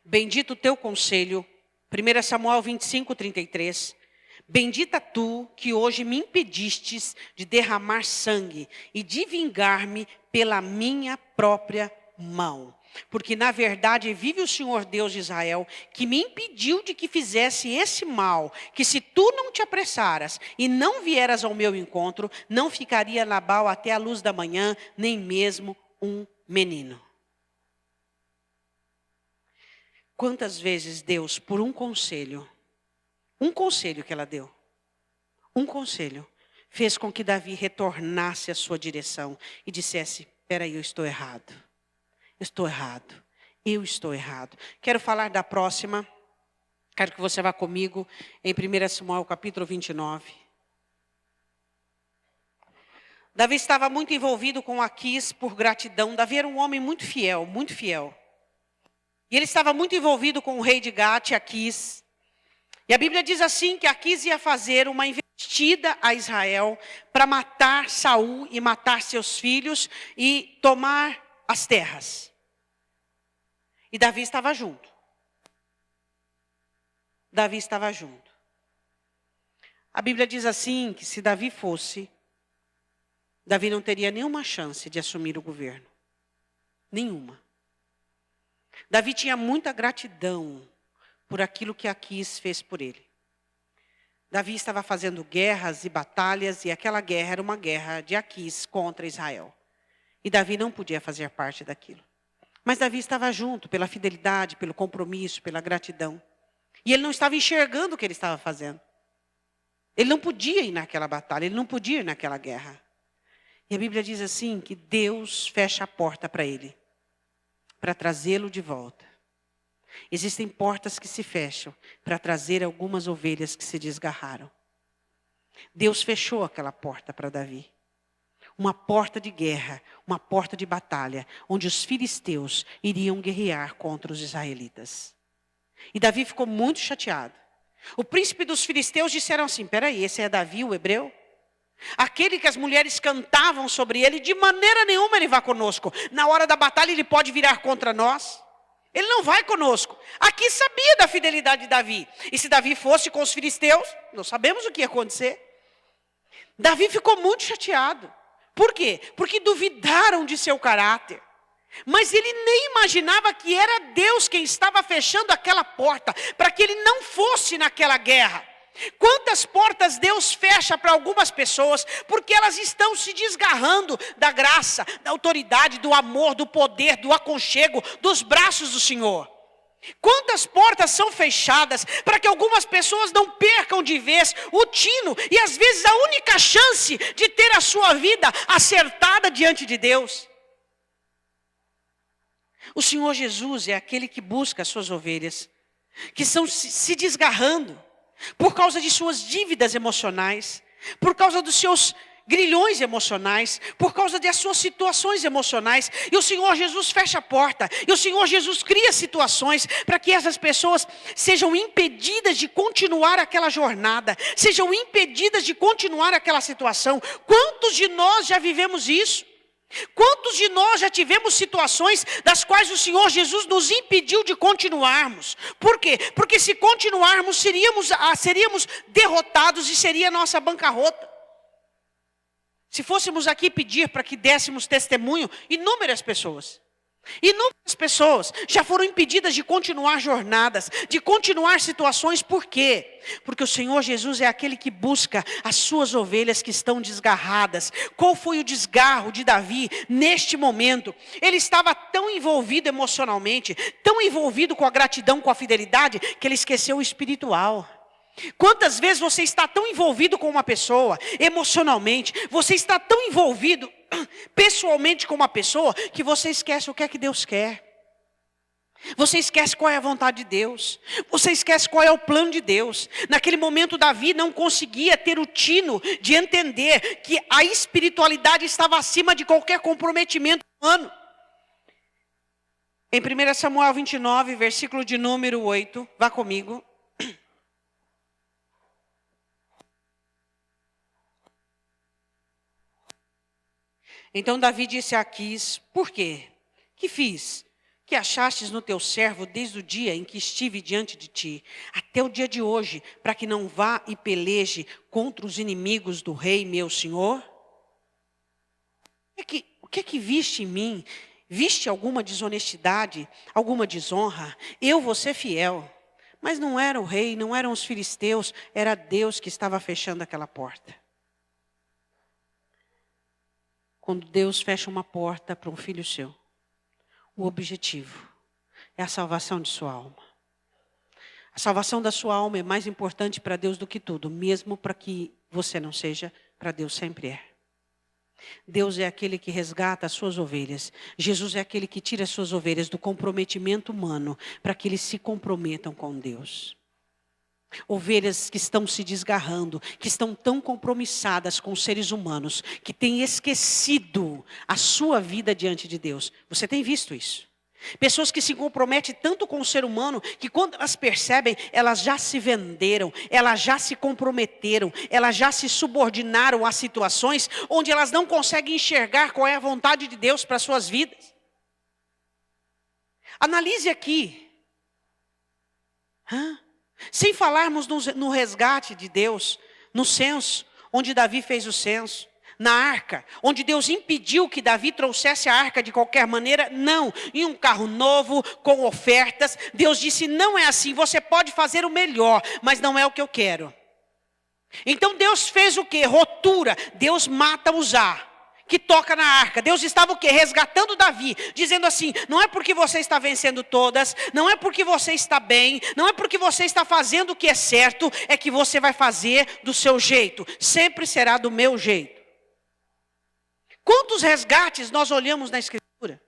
Bendito o teu conselho, 1 Samuel 25, 33. Bendita tu que hoje me impedistes de derramar sangue e de vingar-me pela minha própria mão. Porque na verdade vive o Senhor Deus de Israel, que me impediu de que fizesse esse mal, que se tu não te apressaras e não vieras ao meu encontro, não ficaria Nabal até a luz da manhã, nem mesmo um menino. Quantas vezes Deus, por um conselho que ela deu, um conselho, fez com que Davi retornasse à sua direção e dissesse: espera aí, eu estou errado. Quero falar da próxima. Quero que você vá comigo em 1 Samuel capítulo 29. Davi estava muito envolvido com Aquis por gratidão. Davi era um homem muito fiel, muito fiel. E ele estava muito envolvido com o rei de Gate, Aquis. E a Bíblia diz assim que Aquis ia fazer uma investida a Israel para matar Saul e matar seus filhos e tomar as terras. E Davi estava junto. A Bíblia diz assim que se Davi fosse, Davi não teria nenhuma chance de assumir o governo. Nenhuma. Davi tinha muita gratidão por aquilo que Aquis fez por ele. Davi estava fazendo guerras e batalhas, e aquela guerra era uma guerra de Aquis contra Israel. E Davi não podia fazer parte daquilo. Mas Davi estava junto pela fidelidade, pelo compromisso, pela gratidão. E ele não estava enxergando o que ele estava fazendo. Ele não podia ir naquela batalha, ele não podia ir naquela guerra. E a Bíblia diz assim que Deus fecha a porta para ele, para trazê-lo de volta. Existem portas que se fecham para trazer algumas ovelhas que se desgarraram. Deus fechou aquela porta para Davi. Uma porta de guerra, uma porta de batalha, onde os filisteus iriam guerrear contra os israelitas. E Davi ficou muito chateado. O príncipe dos filisteus disseram assim: peraí, esse é Davi, o hebreu? Aquele que as mulheres cantavam sobre ele, de maneira nenhuma ele vai conosco. Na hora da batalha ele pode virar contra nós. Ele não vai conosco. Aqui sabia da fidelidade de Davi. E se Davi fosse com os filisteus, nós sabemos o que ia acontecer. Davi ficou muito chateado. Por quê? Porque duvidaram de seu caráter. Mas ele nem imaginava que era Deus quem estava fechando aquela porta, para que ele não fosse naquela guerra. Quantas portas Deus fecha para algumas pessoas, porque elas estão se desgarrando da graça, da autoridade, do amor, do poder, do aconchego, dos braços do Senhor. Quantas portas são fechadas para que algumas pessoas não percam de vez o tino e às vezes a única chance de ter a sua vida acertada diante de Deus. O Senhor Jesus é aquele que busca as suas ovelhas, que estão se desgarrando por causa de suas dívidas emocionais, por causa dos seus grilhões emocionais, por causa das suas situações emocionais. E o Senhor Jesus fecha a porta, e o Senhor Jesus cria situações para que essas pessoas sejam impedidas de continuar aquela jornada, sejam impedidas de continuar aquela situação. Quantos de nós já vivemos isso? Quantos de nós já tivemos situações das quais o Senhor Jesus nos impediu de continuarmos? Por quê? Porque se continuarmos seríamos derrotados e seria a nossa bancarrota. Se fôssemos aqui pedir para que dessemos testemunho, inúmeras pessoas já foram impedidas de continuar jornadas, de continuar situações. Por quê? Porque o Senhor Jesus é aquele que busca as suas ovelhas que estão desgarradas. Qual foi o desgarro de Davi neste momento? Ele estava tão envolvido emocionalmente, tão envolvido com a gratidão, com a fidelidade, que ele esqueceu o espiritual. Quantas vezes você está tão envolvido com uma pessoa, emocionalmente, você está tão envolvido pessoalmente com uma pessoa, que você esquece o que é que Deus quer. Você esquece qual é a vontade de Deus. Você esquece qual é o plano de Deus. Naquele momento Davi não conseguia ter o tino de entender que a espiritualidade estava acima de qualquer comprometimento humano. Em 1 Samuel 29, versículo de número 8, vá comigo. Então Davi disse a Aquis: por quê? Que fiz? Que achastes no teu servo desde o dia em que estive diante de ti, até o dia de hoje, para que não vá e peleje contra os inimigos do rei meu senhor? O que é que viste em mim? Viste alguma desonestidade, alguma desonra? Eu vou ser fiel. Mas não era o rei, não eram os filisteus, era Deus que estava fechando aquela porta. Quando Deus fecha uma porta para um filho seu, o objetivo é a salvação de sua alma. A salvação da sua alma é mais importante para Deus do que tudo, mesmo para que você não seja, para Deus sempre é. Deus é aquele que resgata as suas ovelhas. Jesus é aquele que tira as suas ovelhas do comprometimento humano, para que eles se comprometam com Deus. Ovelhas que estão se desgarrando, que estão tão compromissadas com os seres humanos, que têm esquecido a sua vida diante de Deus. Você tem visto isso? Pessoas que se comprometem tanto com o ser humano, que quando elas percebem, elas já se venderam, elas já se comprometeram, elas já se subordinaram a situações onde elas não conseguem enxergar qual é a vontade de Deus para as suas vidas. Analise aqui. Sem falarmos no resgate de Deus, no censo, onde Davi fez o censo, na arca, onde Deus impediu que Davi trouxesse a arca de qualquer maneira, não, em um carro novo, com ofertas. Deus disse: não é assim, você pode fazer o melhor, mas não é o que eu quero. Então Deus fez o quê? Rotura. Deus mata Uzá, que toca na arca. Deus estava o quê? Resgatando Davi, dizendo assim: não é porque você está vencendo todas, não é porque você está bem, não é porque você está fazendo o que é certo, é que você vai fazer do seu jeito, sempre será do meu jeito. Quantos resgates nós olhamos na Escritura?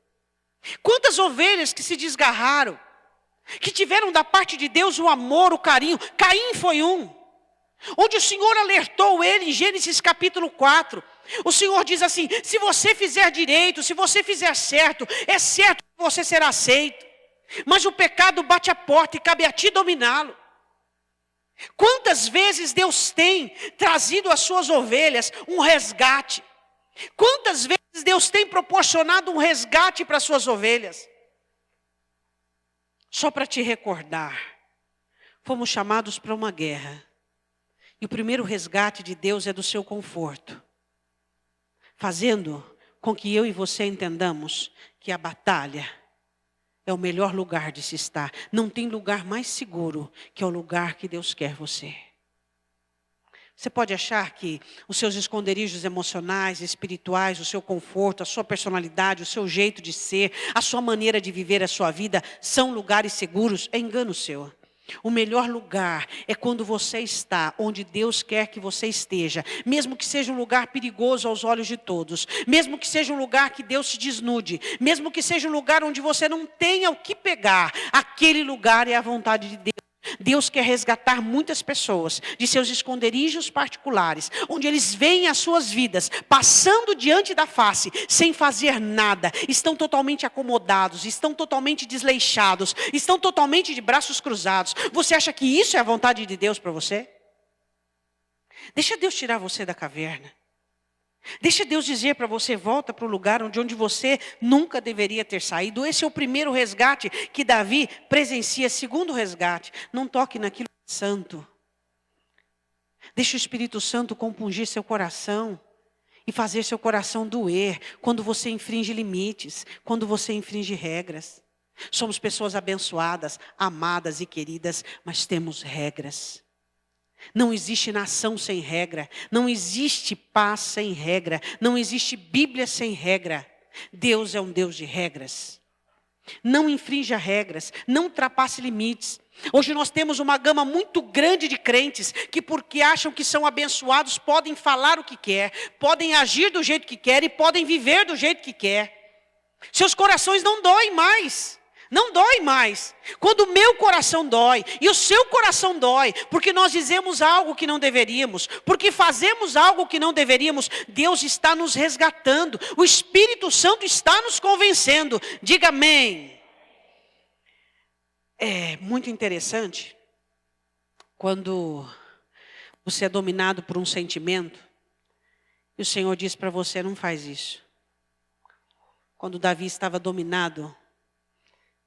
Quantas ovelhas que se desgarraram, que tiveram da parte de Deus o amor, o carinho. Caim foi um, onde o Senhor alertou ele em Gênesis capítulo 4. O Senhor diz assim: se você fizer direito, se você fizer certo, é certo que você será aceito. Mas o pecado bate a porta e cabe a ti dominá-lo. Quantas vezes Deus tem trazido às suas ovelhas um resgate? Quantas vezes Deus tem proporcionado um resgate para as suas ovelhas? Só para te recordar, fomos chamados para uma guerra. E o primeiro resgate de Deus é do seu conforto, fazendo com que eu e você entendamos que a batalha é o melhor lugar de se estar. Não tem lugar mais seguro que é o lugar que Deus quer você. Você pode achar que os seus esconderijos emocionais, espirituais, o seu conforto, a sua personalidade, o seu jeito de ser, a sua maneira de viver a sua vida são lugares seguros? É engano seu. O melhor lugar é quando você está onde Deus quer que você esteja, mesmo que seja um lugar perigoso aos olhos de todos, mesmo que seja um lugar que Deus te desnude, mesmo que seja um lugar onde você não tenha o que pegar, aquele lugar é a vontade de Deus. Deus quer resgatar muitas pessoas de seus esconderijos particulares, onde eles veem as suas vidas passando diante da face, sem fazer nada, estão totalmente acomodados, estão totalmente desleixados, estão totalmente de braços cruzados. Você acha que isso é a vontade de Deus para você? Deixa Deus tirar você da caverna. Deixa Deus dizer para você, volta para o lugar onde você nunca deveria ter saído. Esse é o primeiro resgate que Davi presencia. Segundo resgate, não toque naquilo que é santo. Deixa o Espírito Santo compungir seu coração e fazer seu coração doer quando você infringe limites, quando você infringe regras. Somos pessoas abençoadas, amadas e queridas, mas temos regras. Não existe nação sem regra, não existe paz sem regra, não existe Bíblia sem regra. Deus é um Deus de regras. Não infrinja regras, não ultrapasse limites. Hoje nós temos uma gama muito grande de crentes que, porque acham que são abençoados, podem falar o que quer, podem agir do jeito que quer e podem viver do jeito que quer. Seus corações não doem mais. Não dói mais. Quando o meu coração dói e o seu coração dói, porque nós dizemos algo que não deveríamos, porque fazemos algo que não deveríamos, Deus está nos resgatando. O Espírito Santo está nos convencendo. Diga amém. É muito interessante quando você é dominado por um sentimento e o Senhor diz para você, não faz isso. Quando Davi estava dominado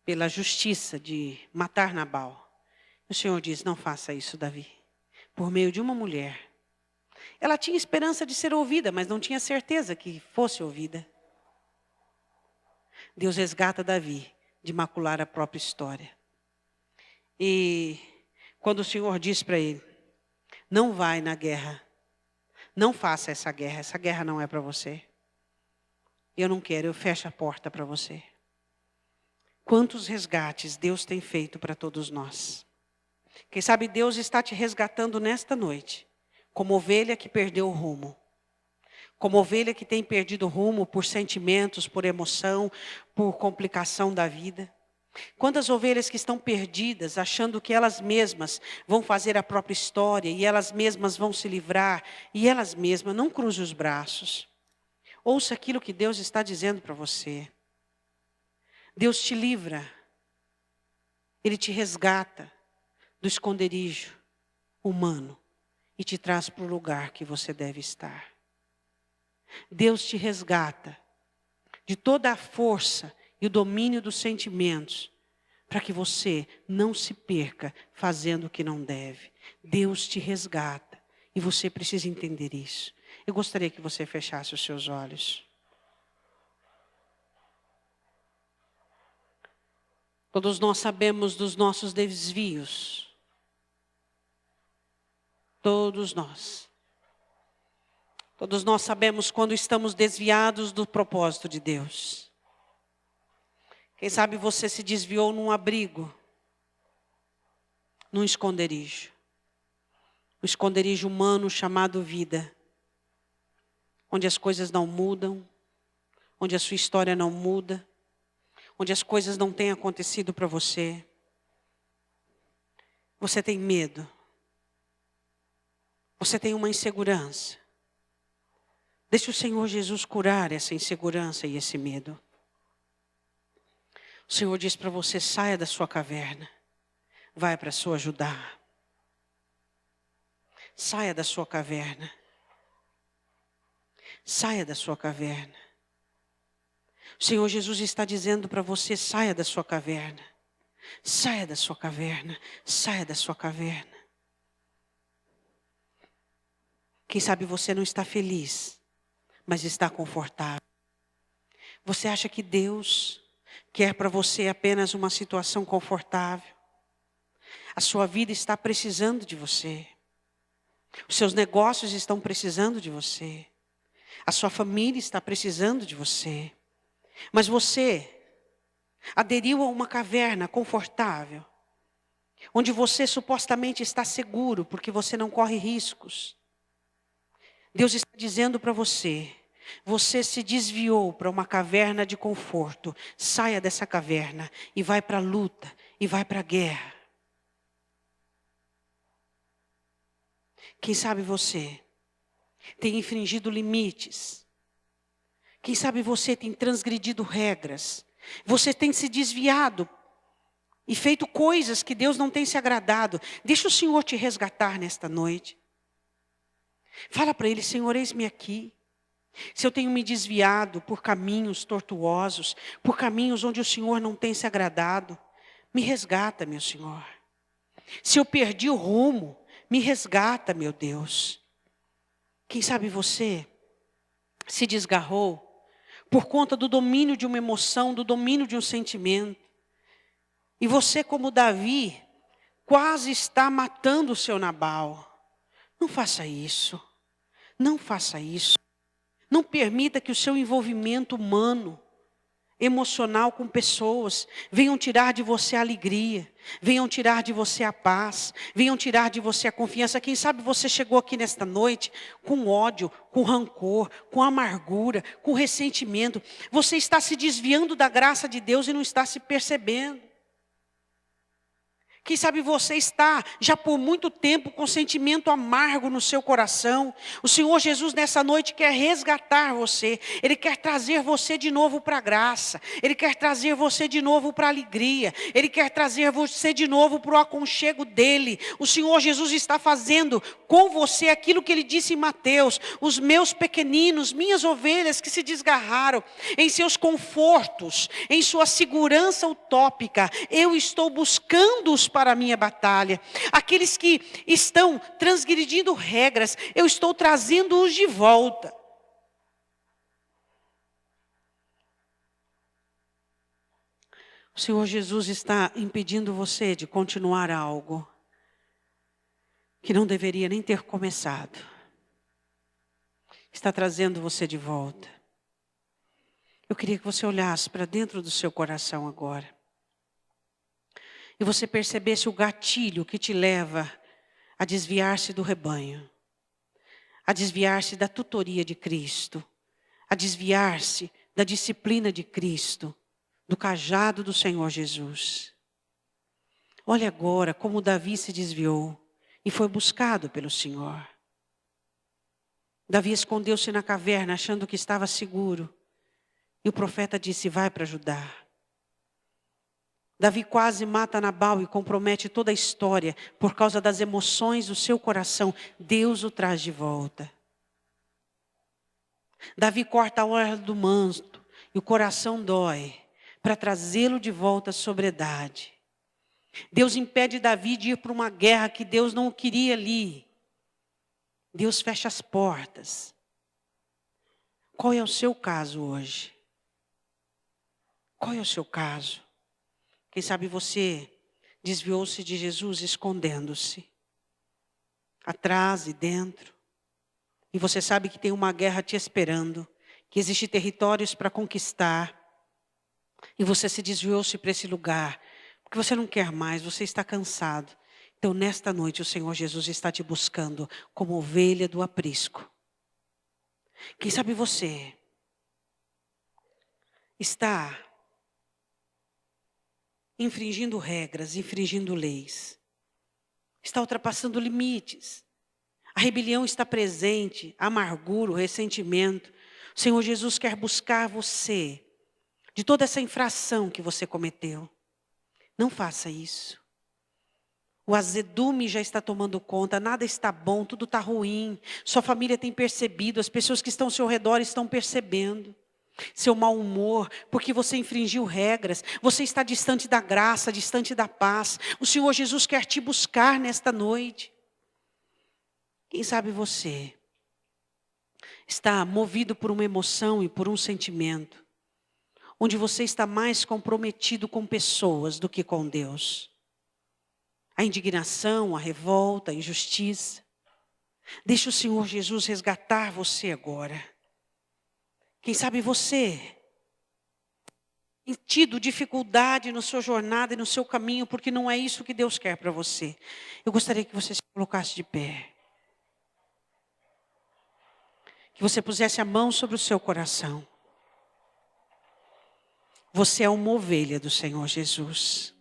pela justiça de matar Nabal, o Senhor diz, não faça isso, Davi. Por meio de uma mulher. Ela tinha esperança de ser ouvida, mas não tinha certeza que fosse ouvida. Deus resgata Davi de macular a própria história. E quando o Senhor diz para ele, não vai na guerra, não faça essa guerra não é para você. Eu não quero, eu fecho a porta para você. Quantos resgates Deus tem feito para todos nós. Quem sabe Deus está te resgatando nesta noite, como ovelha que perdeu o rumo. Como ovelha que tem perdido o rumo por sentimentos, por emoção, por complicação da vida. Quantas ovelhas que estão perdidas, achando que elas mesmas vão fazer a própria história, e elas mesmas vão se livrar, e elas mesmas, não cruze os braços. Ouça aquilo que Deus está dizendo para você. Deus te livra, Ele te resgata do esconderijo humano e te traz para o lugar que você deve estar. Deus te resgata de toda a força e o domínio dos sentimentos para que você não se perca fazendo o que não deve. Deus te resgata e você precisa entender isso. Eu gostaria que você fechasse os seus olhos. Todos nós sabemos dos nossos desvios. Todos nós. Todos nós sabemos quando estamos desviados do propósito de Deus. Quem sabe você se desviou num abrigo, num esconderijo. Um esconderijo humano chamado vida. Onde as coisas não mudam, onde a sua história não muda. Onde as coisas não têm acontecido para você. Você tem medo. Você tem uma insegurança. Deixe o Senhor Jesus curar essa insegurança e esse medo. O Senhor diz para você, saia da sua caverna. Vai para a sua Judá. Saia da sua caverna. Saia da sua caverna. O Senhor Jesus está dizendo para você, saia da sua caverna. Saia da sua caverna. Saia da sua caverna. Quem sabe você não está feliz, mas está confortável. Você acha que Deus quer para você apenas uma situação confortável? A sua vida está precisando de você. Os seus negócios estão precisando de você. A sua família está precisando de você. Mas você aderiu a uma caverna confortável, onde você supostamente está seguro, porque você não corre riscos. Deus está dizendo para você, você se desviou para uma caverna de conforto. Saia dessa caverna e vai para a luta, e vai para a guerra. Quem sabe você tem infringido limites. Quem sabe você tem transgredido regras. Você tem se desviado e feito coisas que Deus não tem se agradado. Deixa o Senhor te resgatar nesta noite. Fala para Ele, Senhor, eis-me aqui. Se eu tenho me desviado por caminhos tortuosos, por caminhos onde o Senhor não tem se agradado, me resgata, meu Senhor. Se eu perdi o rumo, me resgata, meu Deus. Quem sabe você se desgarrou por conta do domínio de uma emoção, do domínio de um sentimento. E você, como Davi, quase está matando o seu Nabal. Não faça isso. Não faça isso. Não permita que o seu envolvimento humano, emocional com pessoas, venham tirar de você a alegria, venham tirar de você a paz, venham tirar de você a confiança. Quem sabe você chegou aqui nesta noite com ódio, com rancor, com amargura, com ressentimento. Você está se desviando da graça de Deus e não está se percebendo. Quem sabe você está já por muito tempo com sentimento amargo no seu coração. O Senhor Jesus nessa noite quer resgatar você. Ele quer trazer você de novo para a graça. Ele quer trazer você de novo para a alegria. Ele quer trazer você de novo para o aconchego dEle. O Senhor Jesus está fazendo com você aquilo que Ele disse em Mateus. Os meus pequeninos, minhas ovelhas que se desgarraram em seus confortos, em sua segurança utópica. Eu estou buscando-os para a minha batalha. Aqueles que estão transgredindo regras, eu estou trazendo-os de volta. O Senhor Jesus está impedindo você de continuar algo que não deveria nem ter começado. Está trazendo você de volta. Eu queria que você olhasse para dentro do seu coração agora. E você percebesse o gatilho que te leva a desviar-se do rebanho. A desviar-se da tutoria de Cristo. A desviar-se da disciplina de Cristo. Do cajado do Senhor Jesus. Olha agora como Davi se desviou e foi buscado pelo Senhor. Davi escondeu-se na caverna achando que estava seguro. E o profeta disse, vai para Judá. Davi quase mata Nabal e compromete toda a história por causa das emoções do seu coração. Deus o traz de volta. Davi corta a orla do manto e o coração dói para trazê-lo de volta à sobriedade. Deus impede Davi de ir para uma guerra que Deus não queria ali. Deus fecha as portas. Qual é o seu caso hoje? Qual é o seu caso? Quem sabe você desviou-se de Jesus escondendo-se. Atrás e dentro. E você sabe que tem uma guerra te esperando. Que existe territórios para conquistar. E você se desviou-se para esse lugar. Porque você não quer mais, você está cansado. Então nesta noite o Senhor Jesus está te buscando como ovelha do aprisco. Quem sabe você está infringindo regras, infringindo leis. Está ultrapassando limites. A rebelião está presente, a amargura, o ressentimento. O Senhor Jesus quer buscar você de toda essa infração que você cometeu. Não faça isso. O azedume já está tomando conta, nada está bom, tudo está ruim. Sua família tem percebido, as pessoas que estão ao seu redor estão percebendo. Seu mau humor, porque você infringiu regras, você está distante da graça, distante da paz. O Senhor Jesus quer te buscar nesta noite. Quem sabe você está movido por uma emoção e por um sentimento, onde você está mais comprometido com pessoas do que com Deus. A indignação, a revolta, a injustiça. Deixa o Senhor Jesus resgatar você agora. Quem sabe você tem tido dificuldade na sua jornada e no seu caminho, porque não é isso que Deus quer para você. Eu gostaria que você se colocasse de pé. Que você pusesse a mão sobre o seu coração. Você é uma ovelha do Senhor Jesus.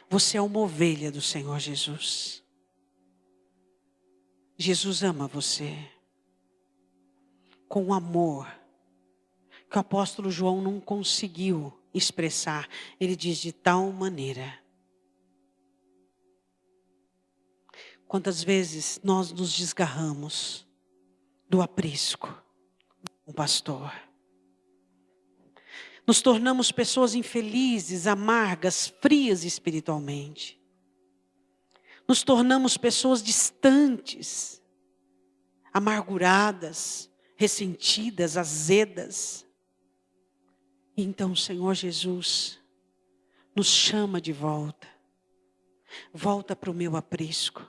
Você é uma ovelha do Senhor Jesus. Jesus ama você com um amor que o apóstolo João não conseguiu expressar. Ele diz de tal maneira. Quantas vezes nós nos desgarramos do aprisco do pastor. Nos tornamos pessoas infelizes, amargas, frias espiritualmente. Nos tornamos pessoas distantes, amarguradas, ressentidas, azedas. E então o Senhor Jesus nos chama de volta. Volta para o meu aprisco.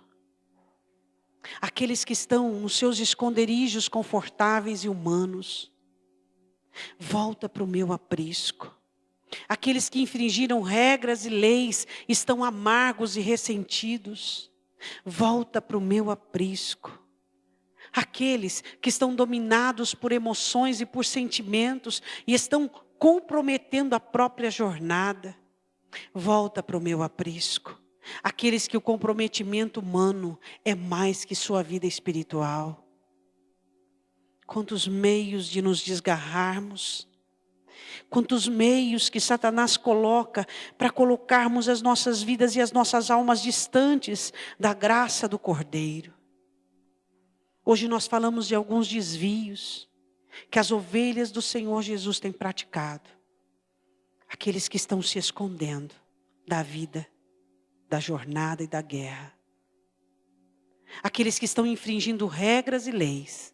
Aqueles que estão nos seus esconderijos confortáveis e humanos. Volta para o meu aprisco. Aqueles que infringiram regras e leis estão amargos e ressentidos. Volta para o meu aprisco. Aqueles que estão dominados por emoções e por sentimentos e estão comprometendo a própria jornada. Volta para o meu aprisco. Aqueles que o comprometimento humano é mais que sua vida espiritual. Quantos meios de nos desgarrarmos. Quantos meios que Satanás coloca para colocarmos as nossas vidas e as nossas almas distantes da graça do Cordeiro. Hoje nós falamos de alguns desvios que as ovelhas do Senhor Jesus têm praticado. Aqueles que estão se escondendo da vida, da jornada e da guerra. Aqueles que estão infringindo regras e leis,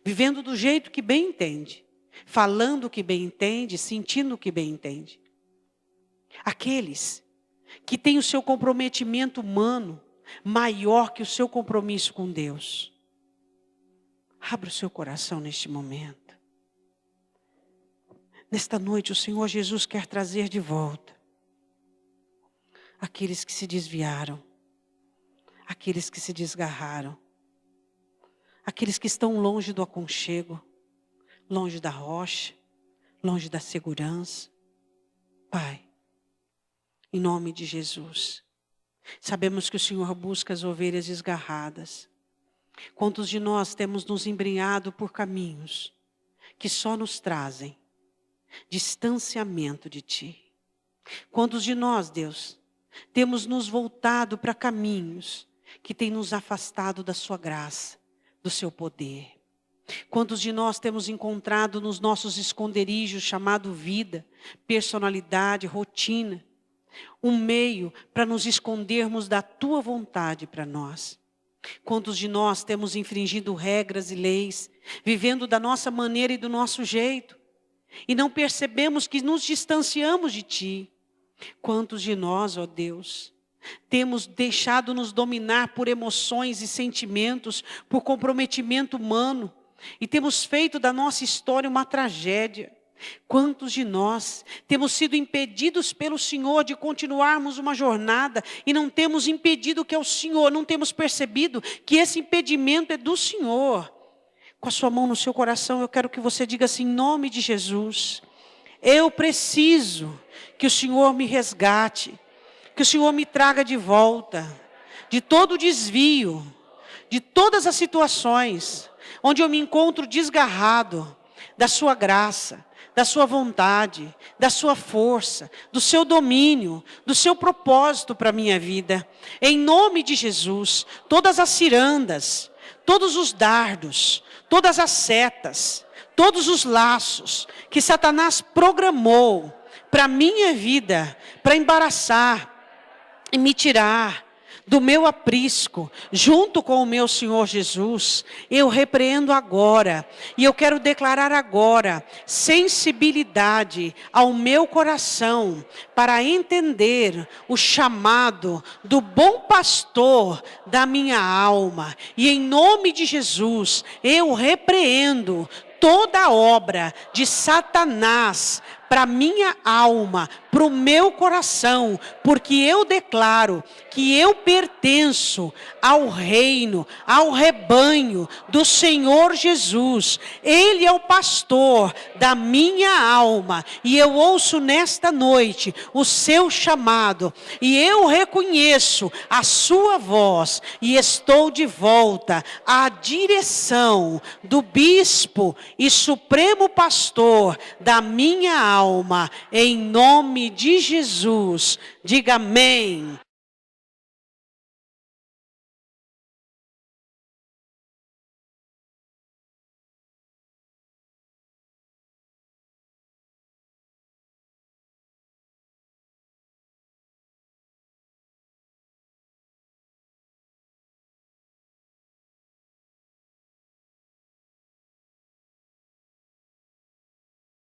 vivendo do jeito que bem entende, falando o que bem entende, sentindo o que bem entende. Aqueles que têm o seu comprometimento humano maior que o seu compromisso com Deus. Abra o seu coração neste momento. Nesta noite o Senhor Jesus quer trazer de volta aqueles que se desviaram, aqueles que se desgarraram, aqueles que estão longe do aconchego, longe da rocha, longe da segurança. Pai, em nome de Jesus, sabemos que o Senhor busca as ovelhas desgarradas. Quantos de nós temos nos embrenhado por caminhos que só nos trazem distanciamento de Ti? Quantos de nós, Deus, temos nos voltado para caminhos que têm nos afastado da Sua graça, do Seu poder? Quantos de nós temos encontrado nos nossos esconderijos chamado vida, personalidade, rotina, um meio para nos escondermos da Tua vontade para nós? Quantos de nós temos infringido regras e leis, vivendo da nossa maneira e do nosso jeito, e não percebemos que nos distanciamos de Ti? Quantos de nós, ó Deus, temos deixado nos dominar por emoções e sentimentos, por comprometimento humano, e temos feito da nossa história uma tragédia? Quantos de nós temos sido impedidos pelo Senhor de continuarmos uma jornada e não temos impedido que é o Senhor, não temos percebido que esse impedimento é do Senhor? Com a sua mão no seu coração, eu quero que você diga assim, em nome de Jesus, eu preciso que o Senhor me resgate, que o Senhor me traga de volta de todo o desvio, de todas as situações onde eu me encontro desgarrado da sua graça, da sua vontade, da sua força, do seu domínio, do seu propósito para a minha vida. Em nome de Jesus, todas as cirandas, todos os dardos, todas as setas, todos os laços que Satanás programou para a minha vida, para embaraçar e me tirar do meu aprisco, junto com o meu Senhor Jesus, eu repreendo agora, e eu quero declarar agora, sensibilidade ao meu coração, para entender o chamado do bom pastor da minha alma, e em nome de Jesus, eu repreendo toda obra de Satanás para minha alma, para o meu coração, porque eu declaro que eu pertenço ao reino, ao rebanho do Senhor Jesus. Ele é o pastor da minha alma, e eu ouço nesta noite o seu chamado, e eu reconheço a sua voz, e estou de volta à direção do bispo e supremo pastor da minha alma, em nome de Jesus. Diga amém.